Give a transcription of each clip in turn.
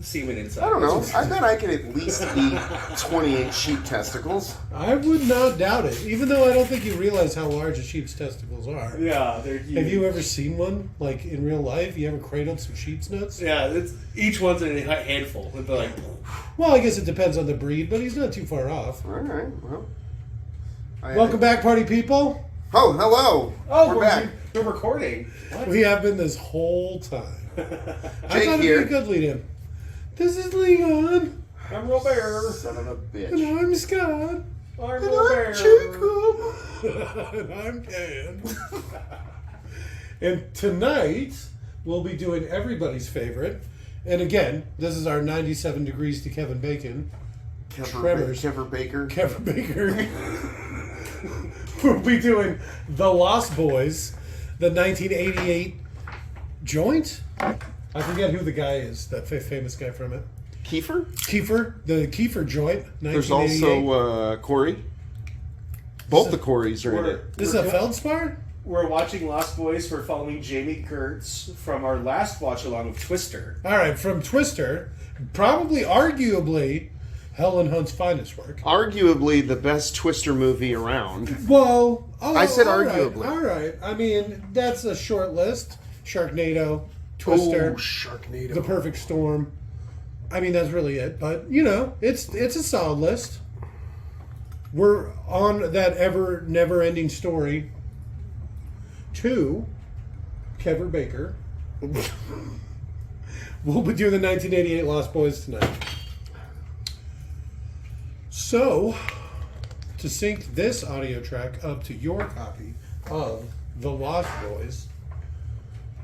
semen inside. I don't know. I bet I could at least eat 28 sheep testicles. I would not doubt it, even though I don't think you realize how large a sheep's testicles are. Yeah, they're huge. Have you ever seen one, like, in real life? You ever cradled some sheep's nuts? Yeah, each one's a handful. They're like... Well, I guess it depends on the breed, but he's not too far off. All right, well. Welcome back, party people. Oh, hello. Oh, we're back. We're recording. What? We have been this whole time. I thought here. it'd be a good lead-in. This is Leon. I'm Robert. Son of a bitch. And I'm Scott. I'm And Robert. I'm Jacob. And I'm Ken. And tonight, we'll be doing everybody's favorite. And again, this is our 97 Degrees to Kevin Bacon. Kiefer Baker. Kevin Baker. We'll be doing The Lost Boys, the 1988 joint. I forget who the guy is, that famous guy from it. Kiefer? Kiefer, the Kiefer joint, 1988. There's also Corey. Both the Coreys are in it. This is a Feldspar? We're watching Lost Boys for following Jamie Gertz from our last watch along of Twister. All right, from Twister, probably, arguably, Helen Hunt's finest work. Arguably the best Twister movie around. Well, I said all arguably. Right, all right. I mean, that's a short list. Sharknado, Twister, Sharknado. The Perfect Storm. I mean, that's really it. But, you know, it's a solid list. We're on that never-ending story to Kevin Baker. We'll be doing the 1988 Lost Boys tonight. So, to sync this audio track up to your copy of The Lost Boys,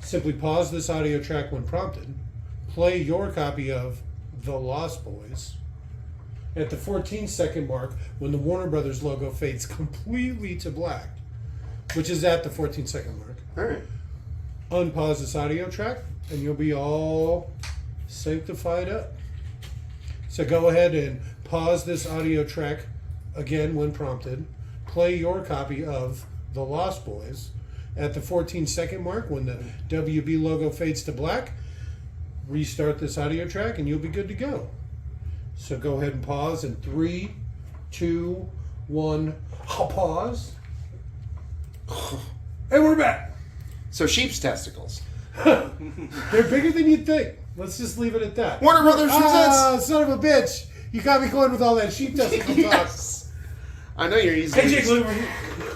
simply pause this audio track when prompted, play your copy of The Lost Boys. At the 14-second mark, when the Warner Brothers logo fades completely to black, which is at the 14-second mark, All right. unpause this audio track, and you'll be all sanctified up. So go ahead and pause this audio track again when prompted. Play your copy of The Lost Boys. At the 14-second mark, when the WB logo fades to black, restart this audio track, and you'll be good to go. So go ahead and pause in 3, 2, 1. I'll pause. And we're back. So sheep's testicles. They're bigger than you'd think. Let's just leave it at that. Warner Brothers Ah, presents. son of a bitch. You got me going with all that sheep testicle Yes. I know you're easily. Hey, Jake,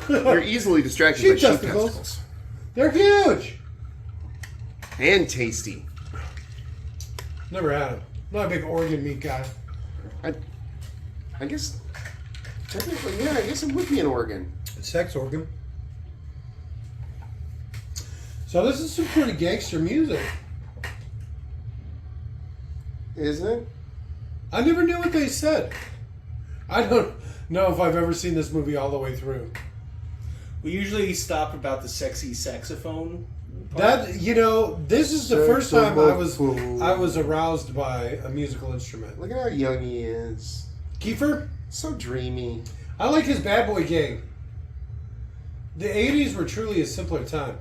look, You're easily distracted by Sheep sheep testicles. testicles. They're huge. And tasty. Never had them. Not a big organ meat guy. I guess. Technically, yeah. I guess it would be an organ. Sex organ. So this is some pretty gangster music. Isn't it? I never knew what they said. I don't know if I've ever seen this movie all the way through. we usually stop about the sexy saxophone part. That, you know, this is the first time I was aroused by a musical instrument. Look at how young he is. Kiefer, So dreamy. I like his Bad Boy Gang. The 80s were truly a simpler time.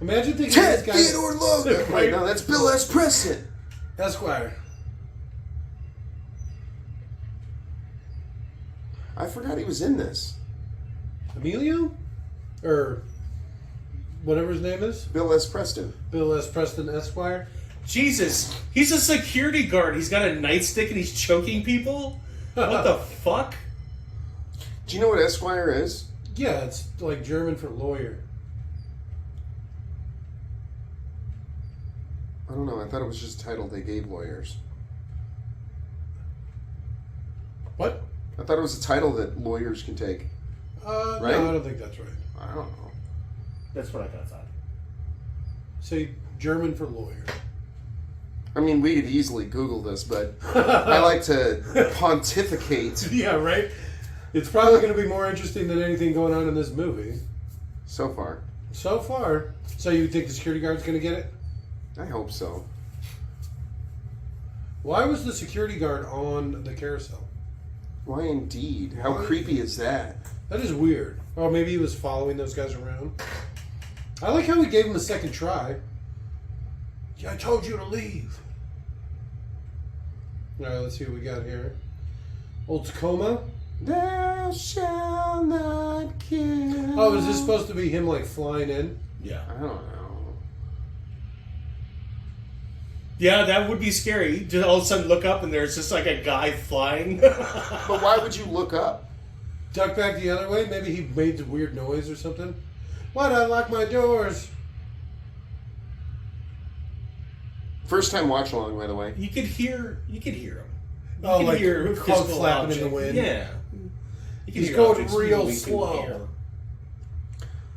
Imagine thinking Ted this guy... Theodore Logan. Wait, no, that's Bill S. Preston. Esquire. I forgot he was in this. Emilio? Or whatever his name is? Bill S. Preston. Bill S. Preston Esquire. Jesus, he's a security guard. He's got a nightstick and he's choking people? What the fuck? Do you know what Esquire is? Yeah, it's like German for lawyer. I don't know. I thought it was just a title they gave lawyers. What? I thought it was a title that lawyers can take. Right? No, I don't think that's right. I don't know. That's what I thought. Say German for lawyer. I mean, we could easily Google this, but I like to pontificate. Yeah, right? It's probably going to be more interesting than anything going on in this movie. So far. So far. So you think the security guard's going to get it? I hope so. Why was the security guard on the carousel? Why indeed? How Why? creepy is that? That is weird. Oh, maybe he was following those guys around. I like how he gave him a second try. Yeah, I told you to leave. All right, let's see what we got here. Old Tacoma. Thou shalt not kill. Oh, is this supposed to be him like flying in? Yeah. I don't know. Yeah, that would be scary. Just all of a sudden look up and there's just like a guy flying. But why would you look up? Duck back the other way? Maybe he made the weird noise or something? Why'd I lock my doors? First time watch along, by the way. You could hear him. You Oh, could like hear cloud physical flapping in the object. wind? Yeah. You can He's hear going objects real moving through the slow. air.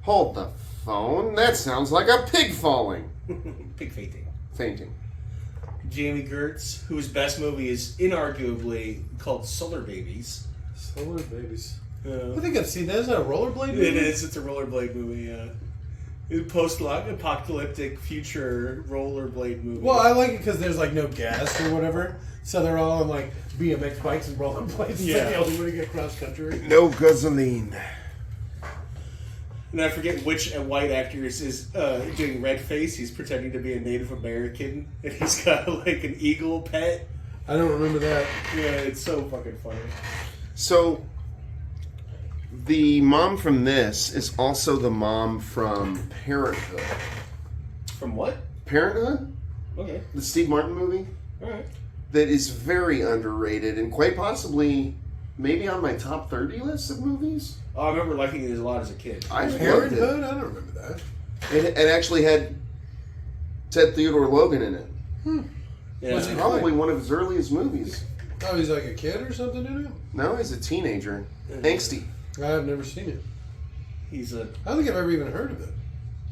Hold the phone. That sounds like a pig falling. Pig fainting. Fainting. Jamie Gertz, whose best movie is inarguably called Solar Babies. Solar babies. Uh, I think I've seen that. Is that a rollerblade movie? It is. It's a rollerblade movie. Yeah, post-apocalyptic future rollerblade movie. Well, I like it because there's like no gas or whatever, so they're all on like BMX bikes and rollerblades. It's Yeah. like the only way to get cross country. No gasoline. And I forget which white actor is doing red face. He's pretending to be a Native American, and he's got like an eagle pet. I don't remember that. Yeah, it's so fucking funny. So, the mom from this is also the mom from Parenthood. From what? Parenthood? Okay, The Steve Martin movie? all right. That is very underrated and quite possibly maybe on my top 30 list of movies. Oh, I remember liking it a lot as a kid. I loved it. Parenthood? I don't remember that. It actually had Ted Theodore Logan in it. Yeah. Was he- Probably one of his earliest movies. Oh, he's like a kid or something in it? No, he's a teenager. Angsty. I've never seen it. He's a I don't think I've ever even heard of it.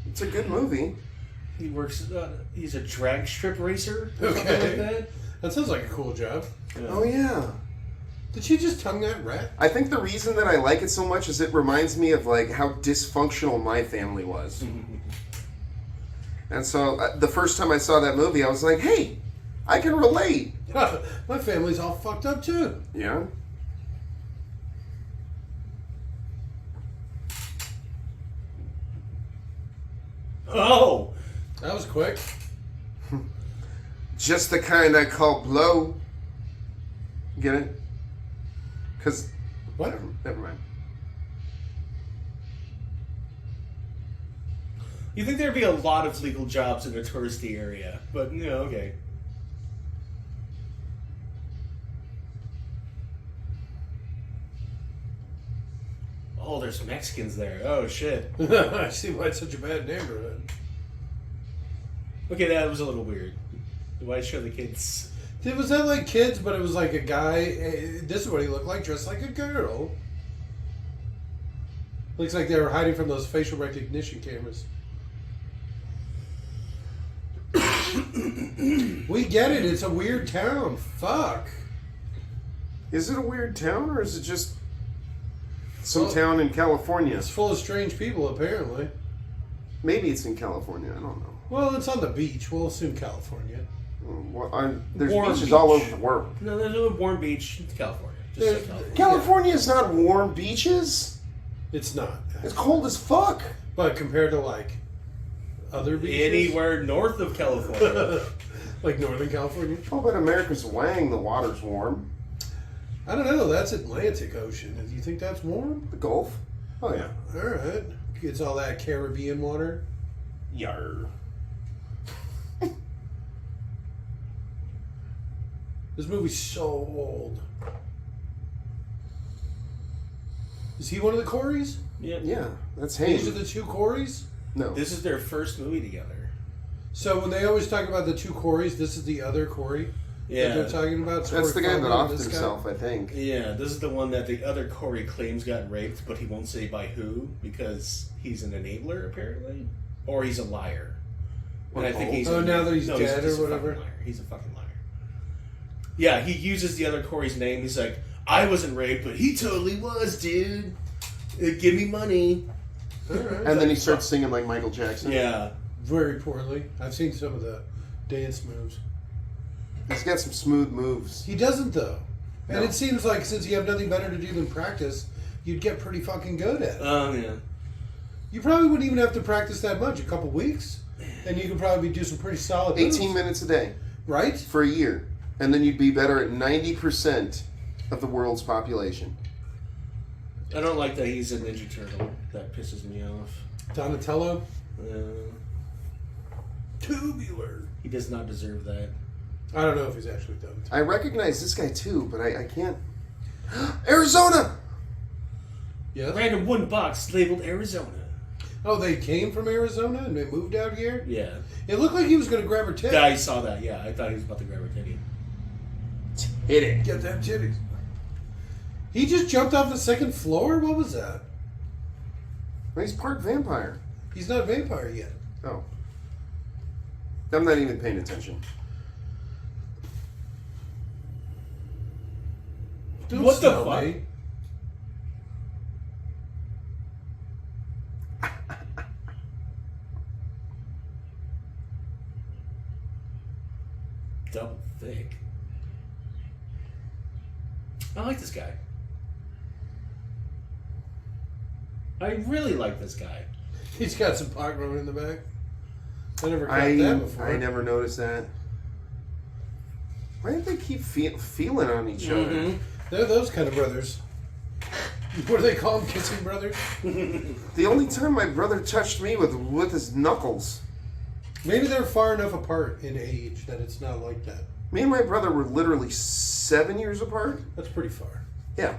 It's a good movie. he works. He's a drag strip racer or something Okay. like that. That sounds like a cool job. Yeah. Oh, yeah. Did she just tongue that rat? I think the reason that I like it so much is it reminds me of like how dysfunctional my family was. And so the first time I saw that movie, I was like, hey, I can relate. My family's all fucked up too. Yeah. Oh, That was quick. Just the kind I call blow. Get it? Because, What? never mind. you think there'd be a lot of legal jobs in a touristy area, but you know, okay. Oh, there's Mexicans there. Oh shit. I see why it's such a bad neighborhood. Okay, that was a little weird. Why show the kids? Was that like kids, but it was like a guy? This is what he looked like, dressed like a girl. Looks like they were hiding from those facial recognition cameras. We get it. It's a weird town. Fuck. Is it a weird town or is it just some Well, town in California? It's full of strange people, apparently. Maybe it's in California. I don't know. Well, it's on the beach. We'll assume California. Well, there's Warm beaches beach. all over the world. No, there's a warm beach. It's California. Just say There- California. California is not warm beaches. It's not. It's cold as fuck. But compared to like other beaches, Anywhere north of California. like Northern California. Oh, but America's Wang, the water's warm. I don't know. That's Atlantic Ocean. Do you think that's warm? The Gulf. Oh yeah. All right. Gets all that Caribbean water. Yar. This movie's so old. Is he one of the Coreys? Yeah. Yeah, that's These are Haim. the two Coreys? No. This is their first movie together. So when they always talk about the two Coreys, this is the other Corey that Yeah. they're talking about? That's the guy that Feldman and offed this guy? himself, I think. Yeah, this is the one that the other Corey claims got raped, but he won't say by who because he's an enabler, apparently. Or he's a liar. And I think he's Oh, now that he's dead just or a fucking whatever? liar. He's a fucking liar. Yeah, he uses the other Corey's name. He's like, I wasn't raped, but he totally was, dude. Give me money. All right. And then he starts singing like Michael Jackson. Yeah. Very poorly. I've seen some of the dance moves. He's got some smooth moves. He doesn't, though. And No. it seems like since you have nothing better to do than practice, you'd get pretty fucking good at it. Yeah. You probably wouldn't even have to practice that much. A couple weeks. And you could probably do some pretty solid moves. 18 minutes a day Right? for a year. and then you'd be better at 90% of the world's population. I don't like that he's a Ninja Turtle. That pisses me off. Donatello? Uh, Tubular. he does not deserve that. I don't know if he's actually done. I recognize this guy too, but I can't. Arizona! Yeah. Random wooden box labeled Arizona. Oh, they came from Arizona and they moved out here? Yeah. It looked like he was going to grab her titty. Yeah, I saw that. Yeah, I thought he was about to grab her titty. Hit it. Get them titties. He just jumped off the second floor? What was that? Well, he's part vampire. He's not a vampire yet. Oh. I'm not even paying attention. Don't What the smell fuck? me. Double thick. I like this guy. I really like this guy. He's got some pot growing in the back. I never caught that before. I never noticed that. Why did they keep feeling on each other? They're those kind of brothers. What do they call them? Kissing brothers? The only time my brother touched me with his knuckles. Maybe they're far enough apart in age that it's not like that. Me and my brother were literally 7 years apart. That's pretty far. Yeah.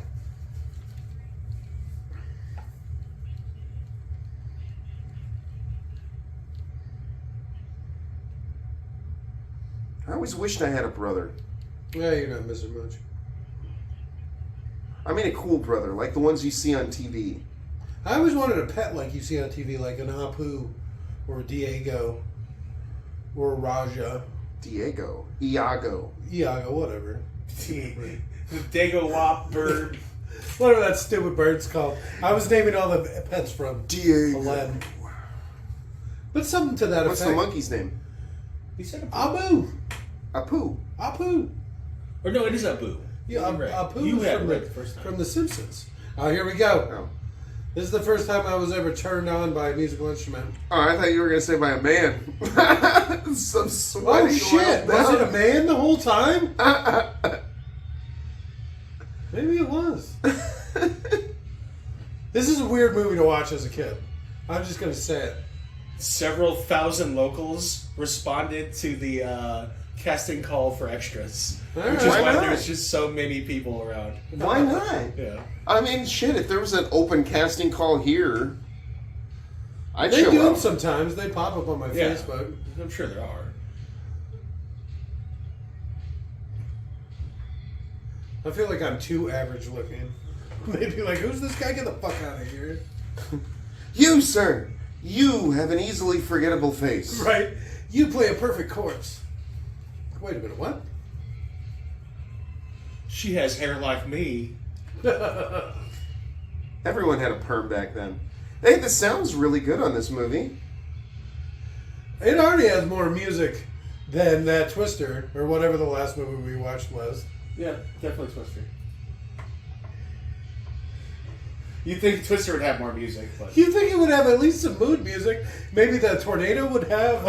I always wished I had a brother. Yeah, you're not missing much. I mean a cool brother, like the ones you see on TV. I always wanted a pet like you see on TV, like an Apu or a Diego or a Raja. Diego. Iago. Iago, whatever. The Dago Wop bird. Whatever that stupid bird's called. I was naming all the pets from Diego. Aladdin. But something to that What's effect. the monkey's name? He said Abu. Apu. Apu. Or no, it is Abu. Yeah, You're right. Apu You is had from, right the first time. from The Simpsons. Oh, here we go. Oh. This is the first time I was ever turned on by a musical instrument. Oh, I thought you were going to say by a man. Some Oh, sweaty shit. oil Was it a man the whole time? man. Maybe it was. This is a weird movie to watch as a kid. I'm just going to say it. Several thousand locals responded to the casting call for extras. All Which right. is Why why not? there's just so many people around. Why not? Yeah. I mean, shit, if there was an open casting call here, I'd They show do them up. sometimes. They pop up on my Yeah. Facebook. I'm sure there are. I feel like I'm too average looking. Maybe like, who's this guy? Get the fuck out of here. You, sir, you have an easily forgettable face. Right? You play a perfect corpse. Wait a minute, what? She has hair like me. Everyone had a perm back then. Hey, this sounds really good on this movie. It already has more music than that Twister, or whatever the last movie we watched was. Yeah, definitely Twister. You'd think Twister would have more music, but You think it would have at least some mood music? Maybe the tornado would have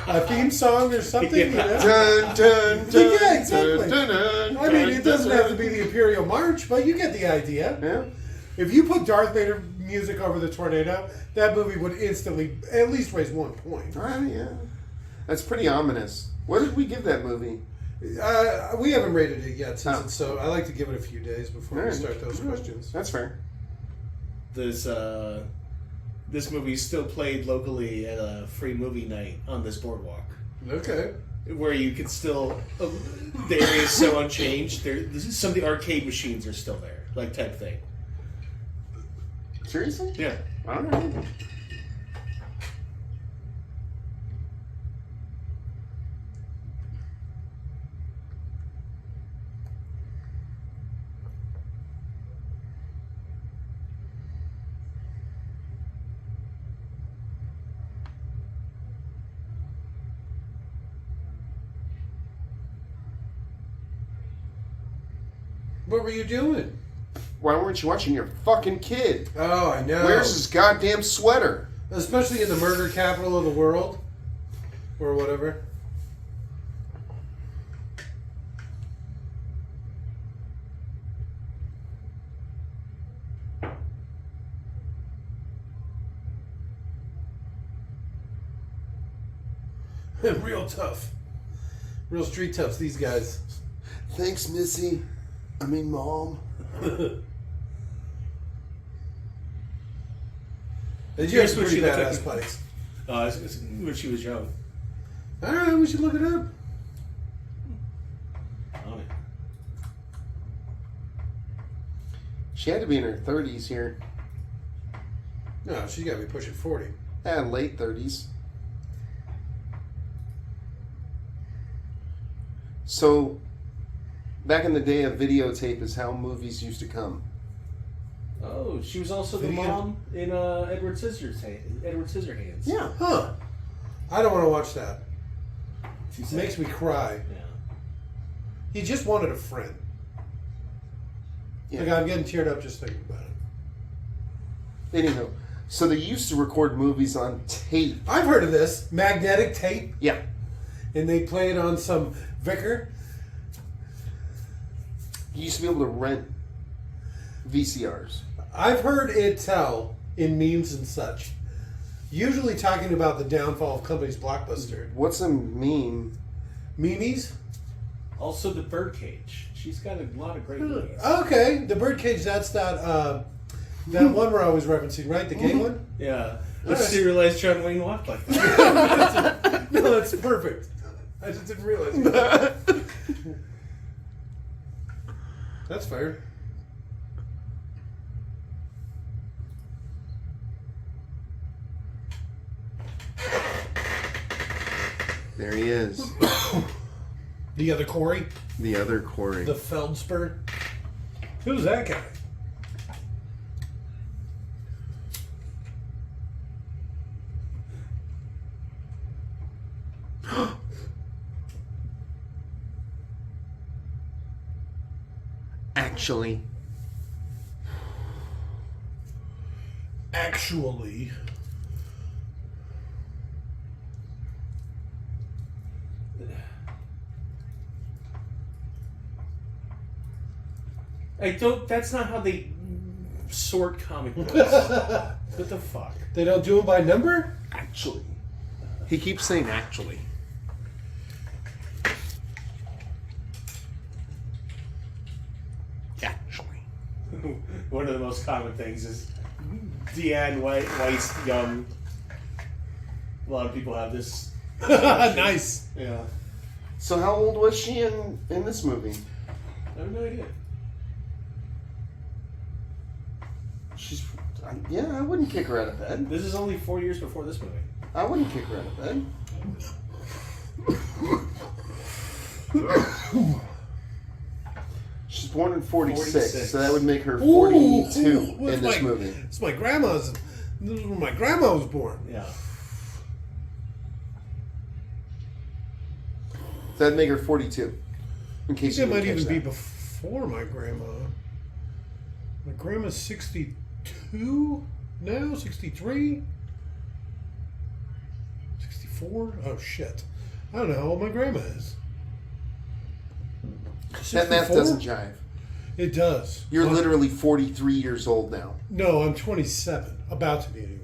a theme song or something, you know? Dun, dun, dun, Yeah, exactly. dun, dun, dun, I mean, it doesn't dun, have to be the Imperial March, but you get the idea. Yeah. If you put Darth Vader music over the tornado, that movie would instantly at least raise 1 point. Yeah. That's pretty ominous. What did we give that movie? We haven't rated it yet, since Oh. it's so. I like to give it a few days before we Alright. start those questions. That's fair. this movie's still played locally at a free movie night on this boardwalk, Okay. where you can still the area is so unchanged. Some of the arcade machines are still there, like type thing. Seriously? Yeah. All right. What were you doing? Why weren't you watching your fucking kid? Oh, I know. Where's his goddamn sweater? Especially in the murder capital of the world. Or whatever. Real tough. Real street toughs, these guys. Thanks, Missy. I mean, Mom. Did you have some pretty badass fights? When she was young. Alright, we should look it up. On it. She had to be in her 30s here. No, she's got to be pushing 40. Yeah, late 30s. So, back in the day, a videotape is how movies used to come. Oh, she was also the Video? mom in Edward Scissorhands. Yeah. Huh. I don't want to watch that. She It said- makes me cry. Yeah. He just wanted a friend. Yeah. Like, I'm getting teared up just thinking about it. Anyhow, so they used to record movies on tape. I've heard of this. Magnetic tape. Yeah. And they play it on some Vicar. You used to be able to rent VCRs. I've heard it tell in memes and such. Usually talking about the downfall of companies Blockbuster. What's a meme? Memes? Also, the Birdcage. She's got a lot of great movies. Okay, the Birdcage, that's that that one we're always referencing, right? The gay one? Yeah. I Alright. just didn't realize John Wayne walked like that. No, that's perfect. I just didn't realize that. That's fair. There he is. The other Corey? The other Corey. The Feldspur? Who's that guy? Actually. Actually. That's not how they sort comic books. What the fuck? They don't do them by number? Actually. He keeps saying actually. Actually. One of the most common things is Deanne Weiss Young. A lot of people have this. Nice. Yeah. So how old was she in this movie? I have no idea. She's... Yeah, I wouldn't kick her out of bed. This is only 4 years before this movie. I wouldn't kick her out of bed. She's born in 46, 46. so that would make her 42 Ooh, in this movie. It's my grandma's. This is when my grandma was born. Yeah. So that'd make her 42. In I case think you it might didn't even catch be that. before my grandma. My grandma's 62 now? 63? 64? Oh, shit. I don't know how old my grandma is. That math 64? doesn't jive. It does. You're Well, literally 43 years old now. No, I'm 27. About to be anyway.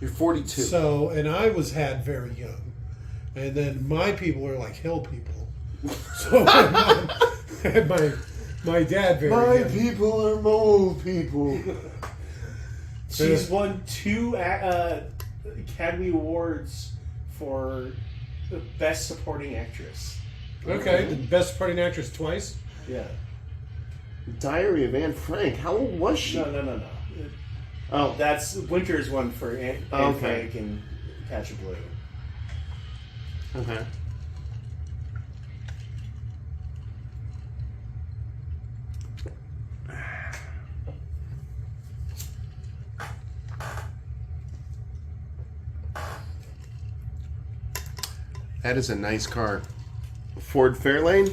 You're 42. So, and I was had very young. And then my people are like hill people. So my mom had my dad very young. people are mole people. She's won 2 Academy Awards for the Best Supporting Actress. Okay, the best supporting actress twice. Yeah. Diary of Anne Frank. How old was she? No. Oh, That's Winter's one for Anne Okay. Frank and Patch of Blue. okay. That is a nice car. Ford Fairlane?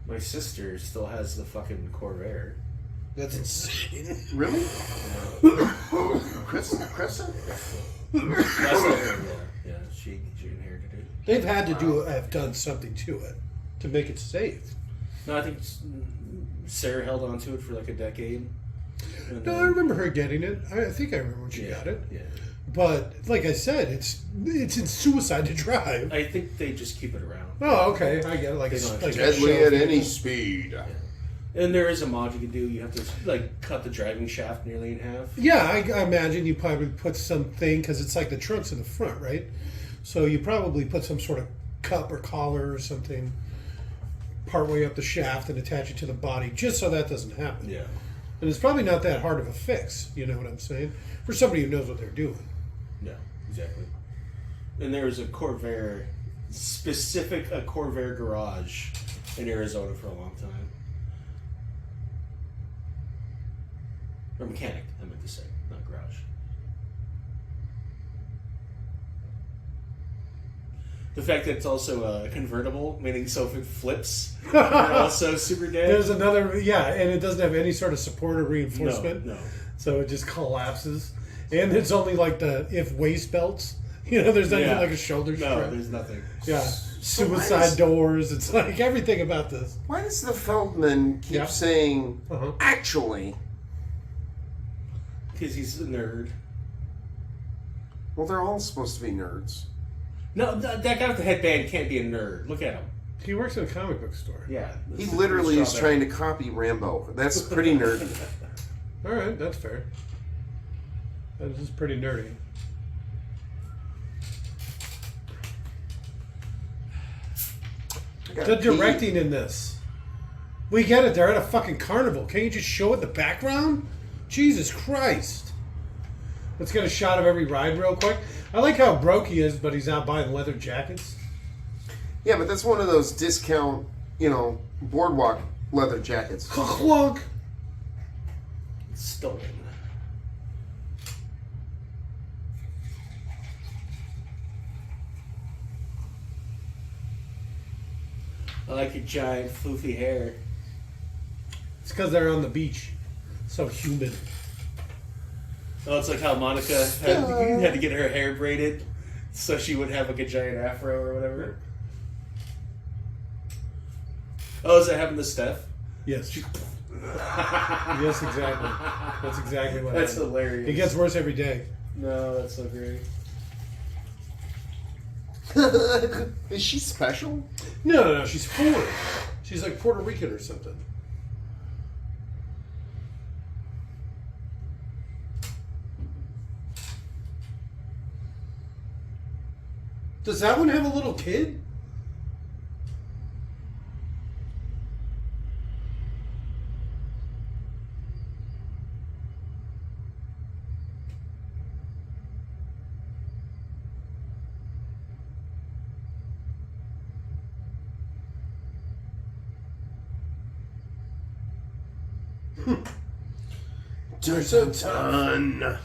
My sister still has the fucking Corvair. That's insane. Really? Krista? That's not her, yeah. Yeah, she inherited it. They've had to have done something to it to make it safe. No, I think Sarah held on to it for like a decade. And No, then- I remember her getting it. I think I remember when she got it. Yeah. But like I said, it's in Suicide to Drive. I think they just keep it around. Oh, okay, I get it. Like They a don't have like to- a Deadly show at vehicle. any speed. And there is a mod you can do. You have to like cut the driving shaft nearly in half. Yeah, I imagine you probably put something because it's like the trunk's in the front, right? So you probably put some sort of cup or collar or something partway up the shaft and attach it to the body, just so that doesn't happen. Yeah. And it's probably not that hard of a fix. You know what I'm saying? For somebody who knows what they're doing. Yeah, exactly. And there was a Corvair garage in Arizona for a long time. Or mechanic, I meant to say, not garage. The fact that it's also a convertible, meaning so if it flips, you're also super dead. There's another, and it doesn't have any sort of support or reinforcement. No. So it just collapses. And it's only like the if waist belts. You know, there's not even like a shoulder strap. No, there's nothing. Yeah. So why Suicide does- doors. It's like everything about this. Why does the Feldman keep Yeah. saying, Uh-huh. actually? Because he's a nerd. Well, they're all supposed to be nerds. No, that guy with the headband can't be a nerd. Look at him. He works in a comic book store. Yeah. He literally is trying to copy Rambo. That's pretty nerdy. All right, that's fair. That is pretty nerdy. I gotta The pee. directing in this. We get it. They're at a fucking carnival. Can't you just show it in the background? Jesus Christ. Let's get a shot of every ride real quick. I like how broke he is, but he's out buying leather jackets. Yeah, but that's one of those discount, boardwalk leather jackets. Clunk. Stolen. I like your giant floofy hair. It's because they're on the beach. So humid. Oh, it's like how Monica had to get her hair braided so she would have like a giant afro or whatever. Oh, does that happen to Steph? Yes. Yes, exactly. That's exactly what That's happened. hilarious. It gets worse every day. No, that's so great. Is she special? No. She's 4. She's like Puerto Rican or something. Does that one have a little kid? Dun.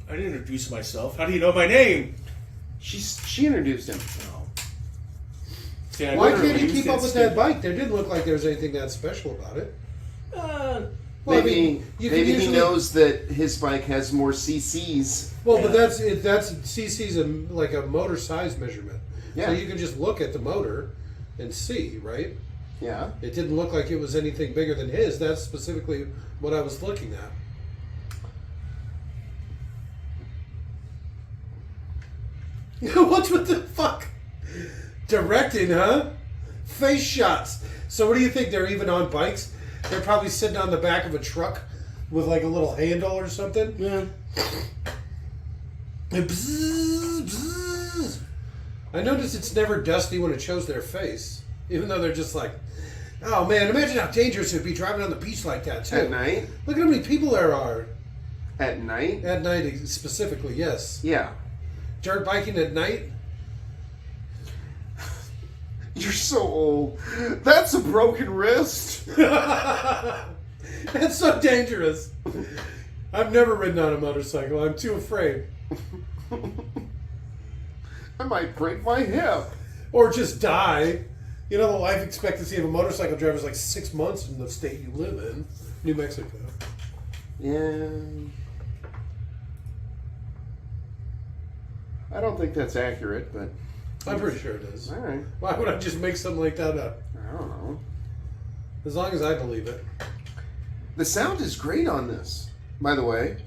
I didn't introduce myself. How do you know my name? She introduced him. No. See, I Why literally can't he used keep it up with stupid. that bike? There didn't look like there was anything that special about it. Well, I Maybe mean, you can maybe he usually- knows that his bike has more CCs. Well, but Yeah. that's CC's like a motor size measurement. Yeah. So you can just look at the motor and see, right? Yeah. It didn't look like it was anything bigger than his. That's specifically what I was looking at. What's with the fuck? Directing, huh? Face shots. So what do you think? They're even on bikes? They're probably sitting on the back of a truck with like a little handle or something. Yeah. And bzzz, bzzz. I noticed it's never dusty when it shows their face. Even though they're just like, oh man, imagine how dangerous it would be driving on the beach like that too. At night? Look at how many people there are. At night? At night specifically, yes. Yeah. Dirt biking at night? You're so old. That's a broken wrist. That's so dangerous. I've never ridden on a motorcycle. I'm too afraid. I might break my hip. Or just die. You know, the life expectancy of a motorcycle driver is like 6 months in the state you live in, New Mexico. Yeah. I don't think that's accurate, but I'm pretty sure it is. All right. Why would I just make something like that up? I don't know. As long as I believe it. The sound is great on this, by the way.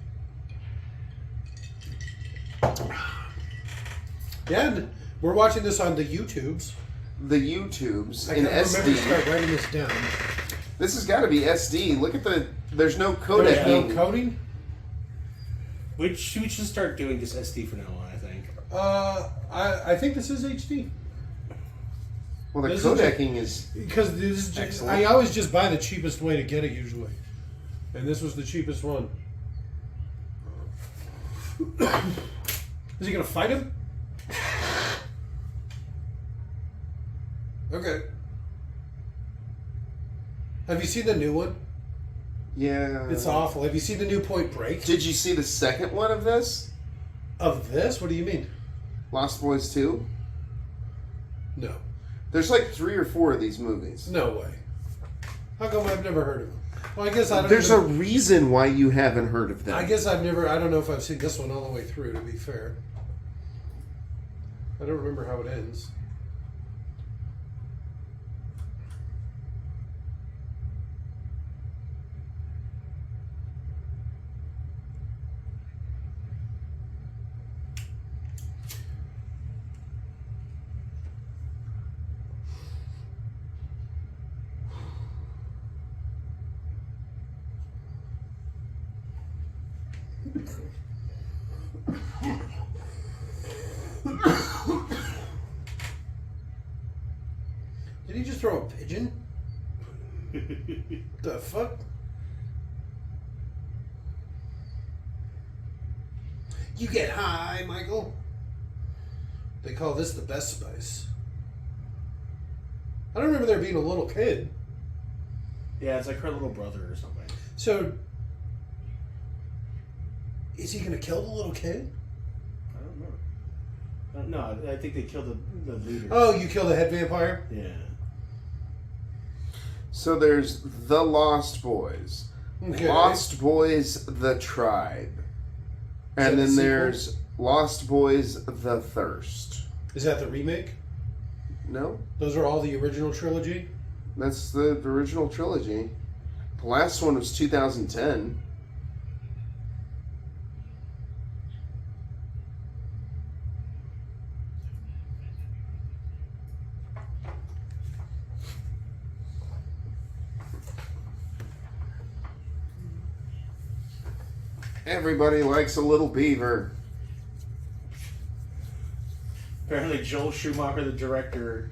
Yeah, and we're watching this on the YouTubes. The YouTubes I in can't remember to start SD. writing this down. This has got to be SD. Look at the. There's no There's no codec. coding? We should start doing just SD for now on, I think. I think this is HD. Well, the This is codecking is. Because this is just, Excellent. I always just buy the cheapest way to get it usually. And this was the cheapest one. Is he going to fight him? Okay. Have you seen the new one? Yeah. It's awful. Have you seen the new Point Break? Did you see the second one of this? Of this? What do you mean? Lost Boys 2? No. There's like 3 or 4 of these movies. No way. How come I've never heard of them? Well, I guess I don't There's even, a reason why you haven't heard of them. I guess I've never... I don't know if I've seen this one all the way through, to be fair. I don't remember how it ends. Did he just throw a pigeon? The fuck? You get high, Michael. They call this the best spice. I don't remember there being a little kid. Yeah, it's like her little brother or something. So, is he gonna kill the little kid? I don't know. No, I think they killed the leader. Oh, you kill the head vampire? Yeah. So there's The Lost Boys. Okay. Lost Boys The Tribe. Is that And the then sequel? there's Lost Boys The Thirst. Is that the remake? No? Those are all the original trilogy? That's the original trilogy. The last one was 2010. Everybody likes a little beaver. Apparently, Joel Schumacher, the director,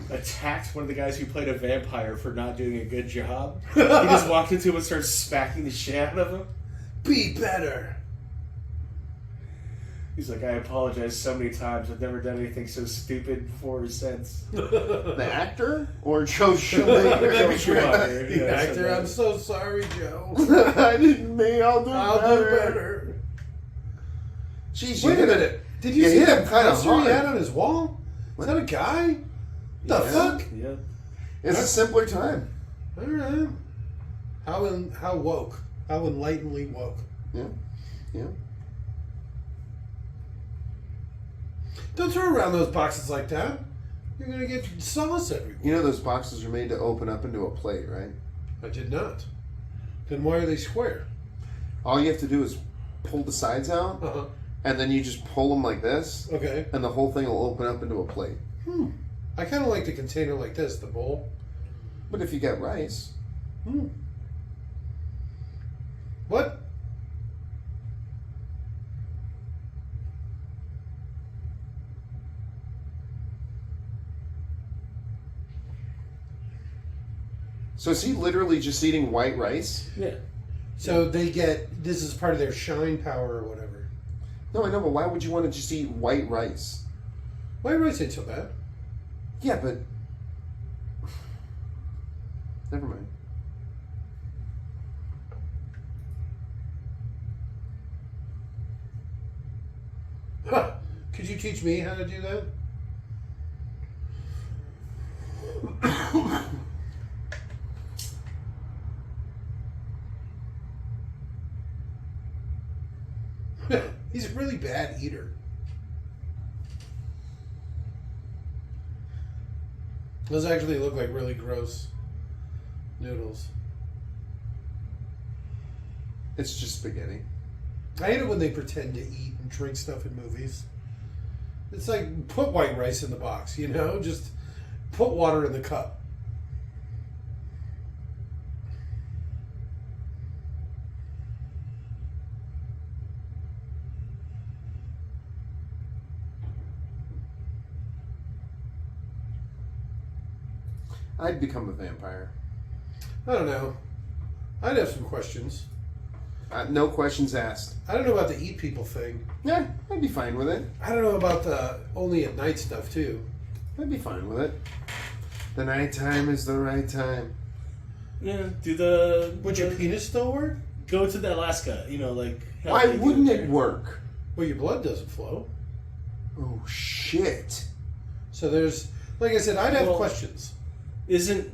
attacked one of the guys who played a vampire for not doing a good job. He just walked into him and started smacking the shit out of him. Be better! He's like, I apologize so many times. I've never done anything so stupid before or since. The actor? Or Joe Schumacher? Joel Schumacher. The Yeah, actor, so I'm so sorry, Joe. I didn't mean I'll do I'll do better. Jeez, Wait a hit him. minute. Did you You see hit that him kinda poster he hard. had on his wall? Is that a guy? The Yeah. fuck? Yeah. It's a simpler time. I don't know. How woke? How enlightenedly woke? Yeah. Yeah. Don't throw around those boxes like that. You're gonna get sauce everywhere. You know those boxes are made to open up into a plate, right? I did not. Then why are they square? All you have to do is pull the sides out, Uh-huh. and then you just pull them like this, Okay. and the whole thing will open up into a plate. I kind of like the container like this, the bowl. But if you got rice, What? so is he literally just eating white rice? Yeah. So they get, this is part of their shine power or whatever. No, I know, but why would you want to just eat white rice? White rice ain't so bad. Yeah, but never mind. Huh. Could you teach me how to do that? He's a really bad eater. Those actually look like really gross noodles. It's just spaghetti. I hate it when they pretend to eat and drink stuff in movies. It's like, put white rice in the box, you know? Just put water in the cup. I'd become a vampire. I don't know. I'd have some questions. No questions asked. I don't know about the eat people thing. Yeah, I'd be fine with it. I don't know about the only at night stuff, too. I'd be fine with it. The night time is the right time. Yeah, do the... Would your penis still work? Go to the Alaska, you know, like... how Why they do wouldn't there. it work? Well, your blood doesn't flow. Oh, shit. So there's... Like I said, I'd have Well, questions. Isn't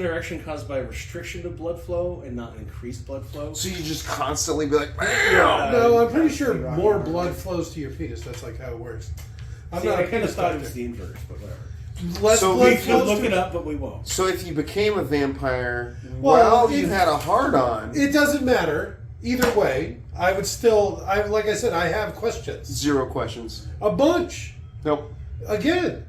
erection caused by restriction of blood flow and not increased blood flow? So you just constantly be like, Yeah. No, I'm pretty sure Rocky more Horror. blood flows to your penis. That's like how it works. I'm See, not I a kind of penis thought it doctor. was the inverse, but whatever. Less So blood We could flows look to- it up, but we won't. So if you became a vampire Well, while you if- had a hard-on, It doesn't matter. Either way, I would still... like I said, I have questions. 0 questions. A bunch. Nope. Again,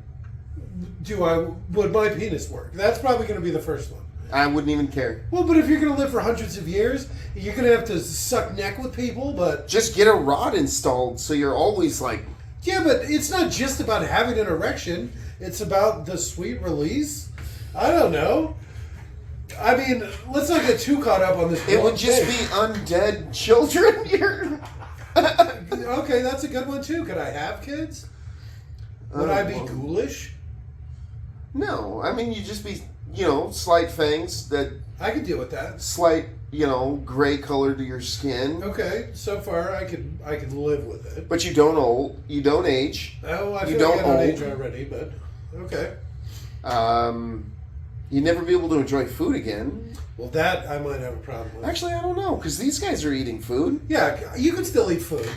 would my penis work? That's probably going to be the first one. I wouldn't even care. Well, but if you're going to live for hundreds of years, you're going to have to suck neck with people, but... Just get a rod installed so you're always like, Yeah, but it's not just about having an erection. It's about the sweet release. I don't know. I mean, let's not get too caught up on this. it one would just thing. be undead children here. Okay, that's a good one too. Could I have kids? Would I be well, ghoulish? No, I mean, you just be, slight fangs, that I could deal with that. slight, gray color to your skin. Okay, so far I could live with it. But you don't age. Oh, I You feel like don't I don't old. age already, but okay. You'd never be able to enjoy food again. Well, that I might have a problem with. Actually, I don't know, because these guys are eating food. Yeah, you could still eat food.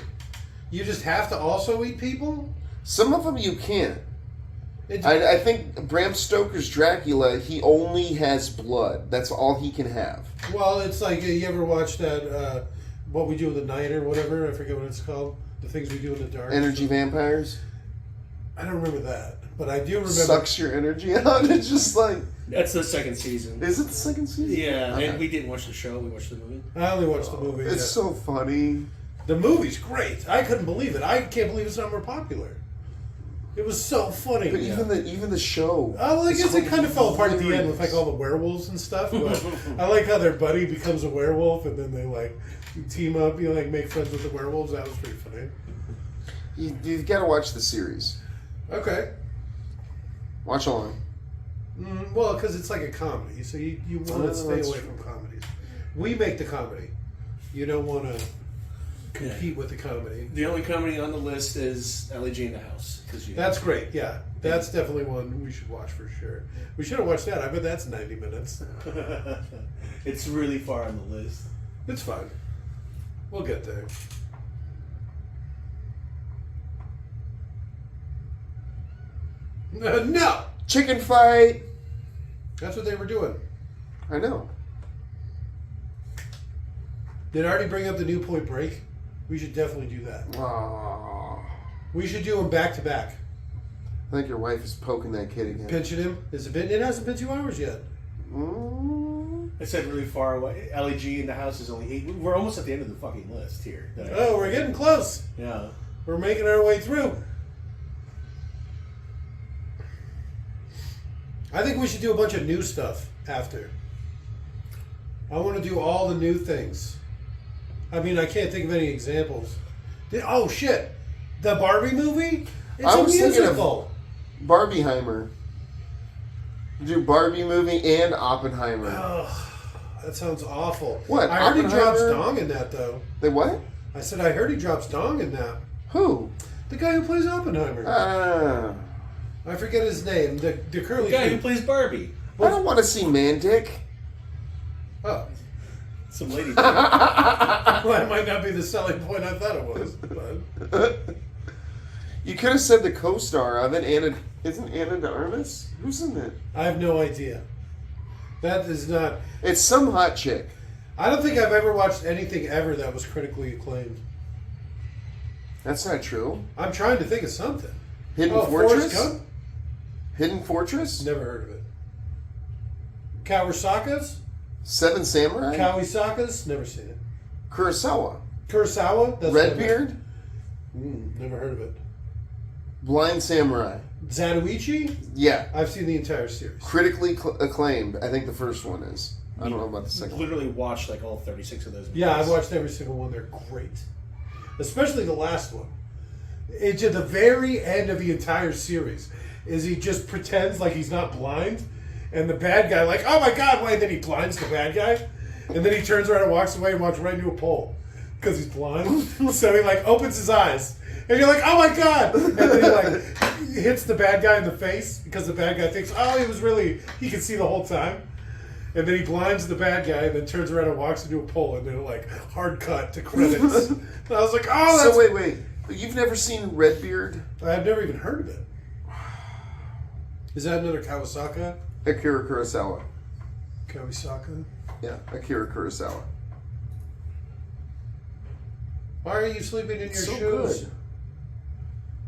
You just have to also eat people. Some of them you can't. It- I think Bram Stoker's Dracula, he only has blood. That's all he can have. Well, it's like you ever watch that What We Do in the Night or whatever? I forget what it's called. The Things We Do in the Dark. Energy vampires. I don't remember that, but I do remember. Sucks your energy out. It's just like... That's the second season. Is it the second season? Yeah, Okay. and we didn't watch the show. We watched the movie. I only watched the movie. It's so funny. The movie's great. I couldn't believe it. I can't believe it's not more popular. It was so funny. But even the show. Oh, well, I is guess it kind of fell apart at the end hilarious. with like all the werewolves and stuff. But I like how their buddy becomes a werewolf and then they like team up, like make friends with the werewolves. That was pretty funny. You've got to watch the series. Okay. Watch along. Well, because it's like a comedy, so you want to stay that's away true. from comedies. We make the comedy. You don't want to compete with the comedy. The only comedy on the list is LG in the House. That's great. Yeah, that's definitely one we should watch for sure. We should have watched that. I bet that's 90 minutes. It's really far on the list. It's fine. We'll get there. No! Chicken fight. That's what they were doing. I know. Did I already bring up the new Point Break? We should definitely do that. Aww. We should do them back to back. I think your wife is poking that kid again. Pinching him. It hasn't been 2 hours yet. I said really far away. LEG in the House is only 8. We're almost at the end of the fucking list here. Oh, we're getting close. Yeah. We're making our way through. I think we should do a bunch of new stuff after. I want to do all the new things. I mean, I can't think of any examples. Oh, shit. The Barbie movie? It's I a was thinking of- musical. Barbieheimer. Do Barbie movie and Oppenheimer. Ugh, that sounds awful. What, I heard he drops Oppenheimer? dong in that, though. They what? I said I heard he drops dong in that. Who? The guy who plays Oppenheimer. I forget his name. The curly The guy who thing. plays Barbie. I don't want to see man dick. Oh. Some lady. Well, that might not be the selling point I thought it was. But You could have said the co-star of it, Isn't Anna de Armas? Who's in it? I have no idea. That is not. It's some hot chick. I don't think I've ever watched anything ever that was critically acclaimed. That's not true. I'm trying to think of something. Hidden Forrest Fortress? Gump? Hidden Fortress? Never heard of it. Kawasakas? Seven Samurai? Kawasakas? Never seen it. Kurosawa? Kurosawa? That's Redbeard? Never heard of it. Blind Samurai? Zatoichi? Yeah. I've seen the entire series. Critically acclaimed. I think the first one is. I don't know about the second one. Literally watched like all 36 of those movies. Yeah, I've watched every single one. They're great. Especially the last one. It's at the very end of the entire series. Is he just pretends like he's not blind, and the bad guy like, oh my god, why? And then he blinds the bad guy, and then he turns around and walks away and walks right into a pole because he's blind. So he like opens his eyes, and you're like, oh my god, and then he like hits the bad guy in the face because the bad guy thinks, oh, he can see the whole time. And then he blinds the bad guy and then turns around and walks into a pole, and then like hard cut to credits. And I was like, oh, that's... So wait. You've never seen Redbeard? I've never even heard of it. Is that another Kawasaka? Akira Kurosawa. Kawasaka? Yeah, Akira Kurosawa. Why are you sleeping in your So shoes? good.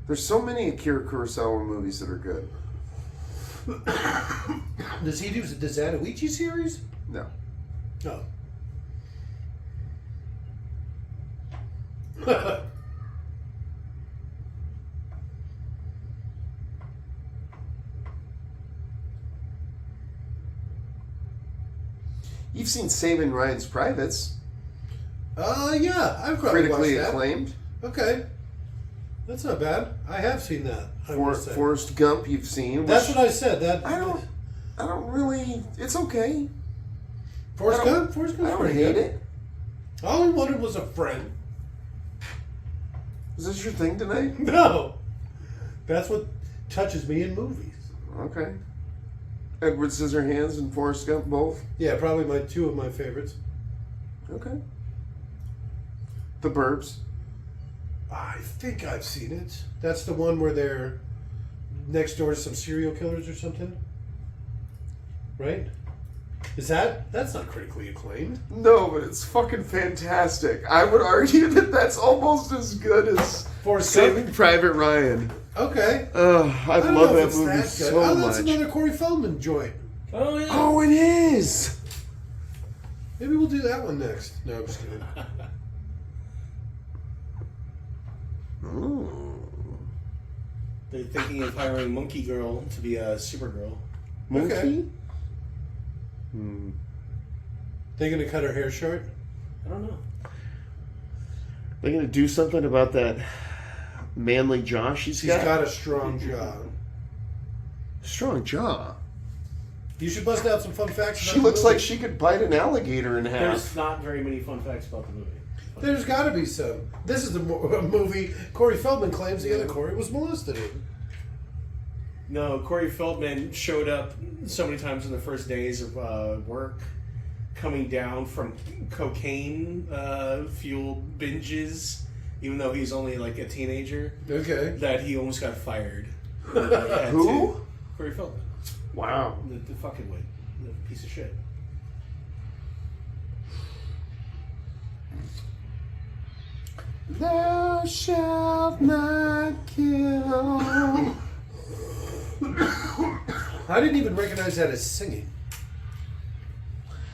There's so many Akira Kurosawa movies that are good. Does he do the Zatoichi series? No. No. You've seen Saving Ryan's Privates. Yeah, I've probably Critically watched that. acclaimed. Okay. That's not bad. I have seen that. I will say. Forrest Gump you've seen. That's what I said. I don't really... It's okay. Forrest Gump? Forrest I Gump's don't pretty hate good. it. All I wanted was a friend. Is this your thing tonight? No. That's what touches me in movies. Okay. Edward Scissorhands and Forrest Gump both? Yeah, probably two of my favorites. Okay. The Burbs. I think I've seen it. That's the one where they're next door to some serial killers or something? Right? That's not critically acclaimed. No, but it's fucking fantastic. I would argue that that's almost as good as Forrest Saving Gump? Private Ryan. Okay. I don't love know that if it's movie that so good. That's much. another Corey Feldman joint. Oh, yeah. Oh, it is! Maybe we'll do that one next. No, I'm just kidding. They're thinking of hiring Monkey Girl to be a Supergirl. Monkey? Okay. They gonna cut her hair short? I don't know. They're going to do something about that manly jaw she's She's got a strong jaw. Strong jaw. You should bust out some fun facts. She about the looks movie. like she could bite an alligator in half. There's not very many fun facts about the movie. There's got to be some. This is the movie Corey Feldman claims the other Corey was molested in. No, Corey Feldman showed up so many times in the first days of work, coming down from cocaine fueled binges, even though he's only like a teenager, Okay. that he almost got fired. Who? Corey Feldman. Wow. The fucking wig. The piece of shit. Thou shalt not kill. I didn't even recognize that as singing.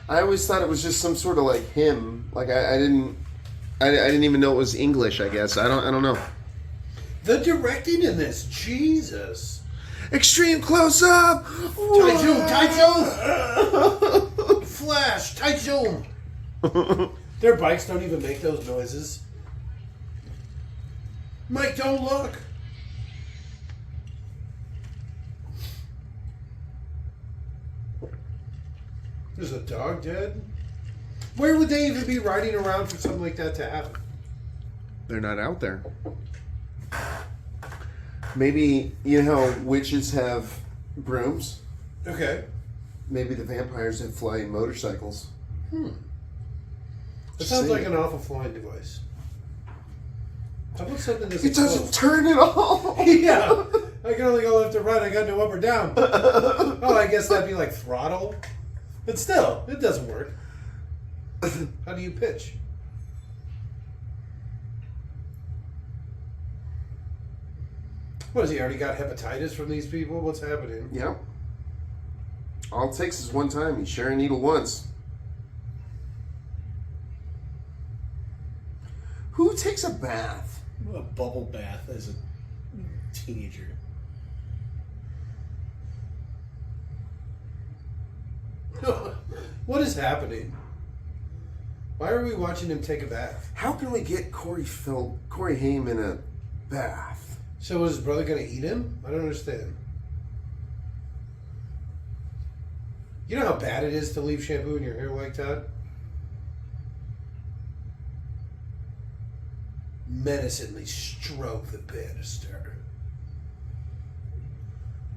I always thought it was just some sort of like hymn. Like I didn't even know it was English. I guess I don't know. The directing in this, Jesus. Extreme close up. Tight zoom. Flash, tight zoom. Their bikes don't even make those noises. Mike, don't look. There's a dog dead? Where would they even be riding around for something like that to happen? They're not out there. Maybe you know how witches have brooms. Okay. Maybe the vampires have flying motorcycles. That sounds like an awful flying device. How about something that's It doesn't turn at all. Yeah. I can only go left or right. I got no up or down. Oh, I guess that'd be like throttle. But still, it doesn't work. How do you pitch? What, has he already got hepatitis from these people? What's happening? Yep. All it takes is one time. You share a needle once. Who takes a bath? A bubble bath as a teenager. What is happening? Why are we watching him take a bath? How can we get Corey Haim in a bath? So was his brother going to eat him? I don't understand. You know how bad it is to leave shampoo in your hair like that? Menacingly stroke the banister.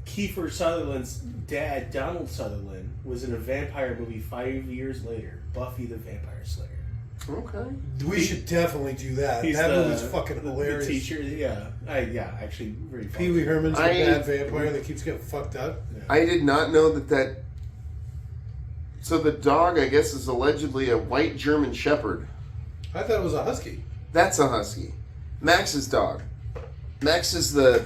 Kiefer Sutherland's dad, Donald Sutherland, was in a vampire movie 5 years later, Buffy the Vampire Slayer. Okay. We should definitely do that. He's That the- movie's fucking hilarious. The teacher, yeah. Actually, very funny. Pee Wee Herman's a I- bad vampire that keeps getting fucked up. Yeah. I did not know that. So the dog, I guess, is allegedly a white German Shepherd. I thought it was a husky. That's a husky. Max's dog. Max is the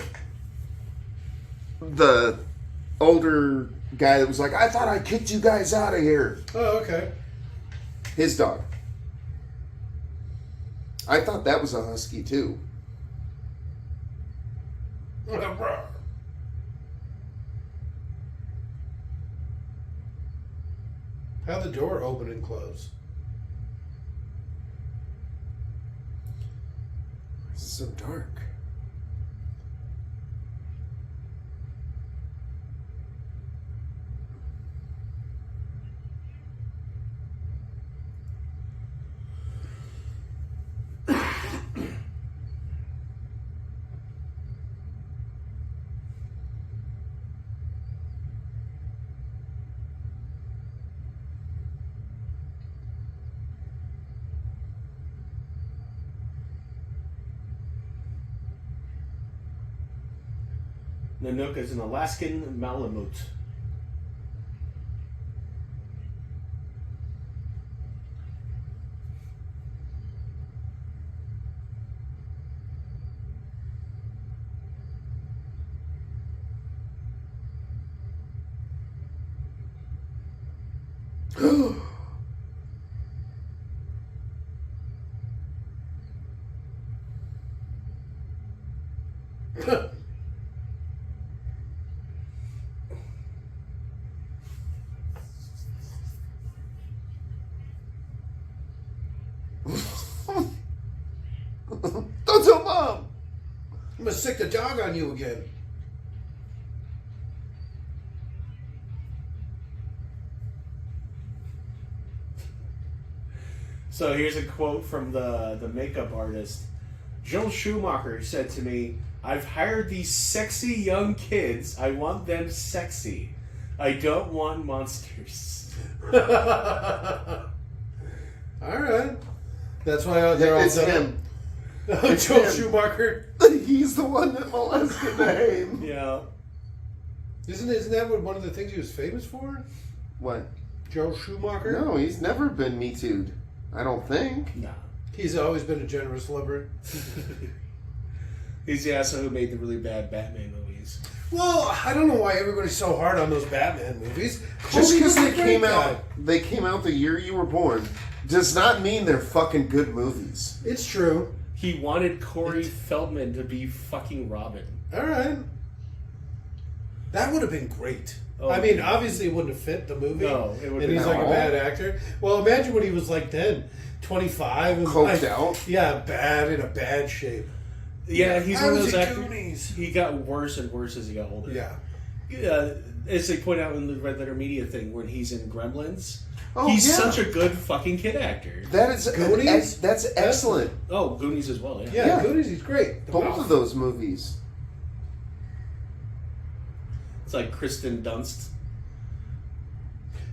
older guy that was like, I thought I kicked you guys out of here. Oh, okay. His dog. I thought that was a husky too. How'd the door open and close? It's so dark. Nanook is an Alaskan Malamute. Don't tell Mom! I'm gonna sick the dog on you again. So here's a quote from the makeup artist. Joel Schumacher said to me, I've hired these sexy young kids. I want them sexy. I don't want monsters. All right. That's why they're all It's done. him. Joel him. Schumacher. He's the one that molested Haim. Yeah. Isn't that what one of the things he was famous for? What? Joel Schumacher? No, he's never been Me Too'd. I don't think. Nah. He's always been a generous lover. He's the asshole who made the really bad Batman movies. Well, I don't know why everybody's so hard on those Batman movies. Just Cody because was a they great came guy. out, the year you were born, does not mean they're fucking good movies. It's true. He wanted Corey Feldman to be fucking Robin. All right. That would have been great. Oh, I mean, yeah. obviously it wouldn't have fit the movie. No, it would and have he's been like a no. bad actor. Well, imagine what he was like then. 25 and Coked like, out. Yeah, bad in a bad shape. Yeah, he's I one of was those in actors. Goonies. He got worse and worse as he got older. Yeah. As they point out in the Red Letter Media thing, when he's in Gremlins, Oh, he's yeah. such a good fucking kid actor. That is Goonies? that's excellent. Oh, Goonies as well. Yeah. Yeah, Yeah. Goonies, he's great. The Both Mouth. of those movies. It's like Kristen Dunst.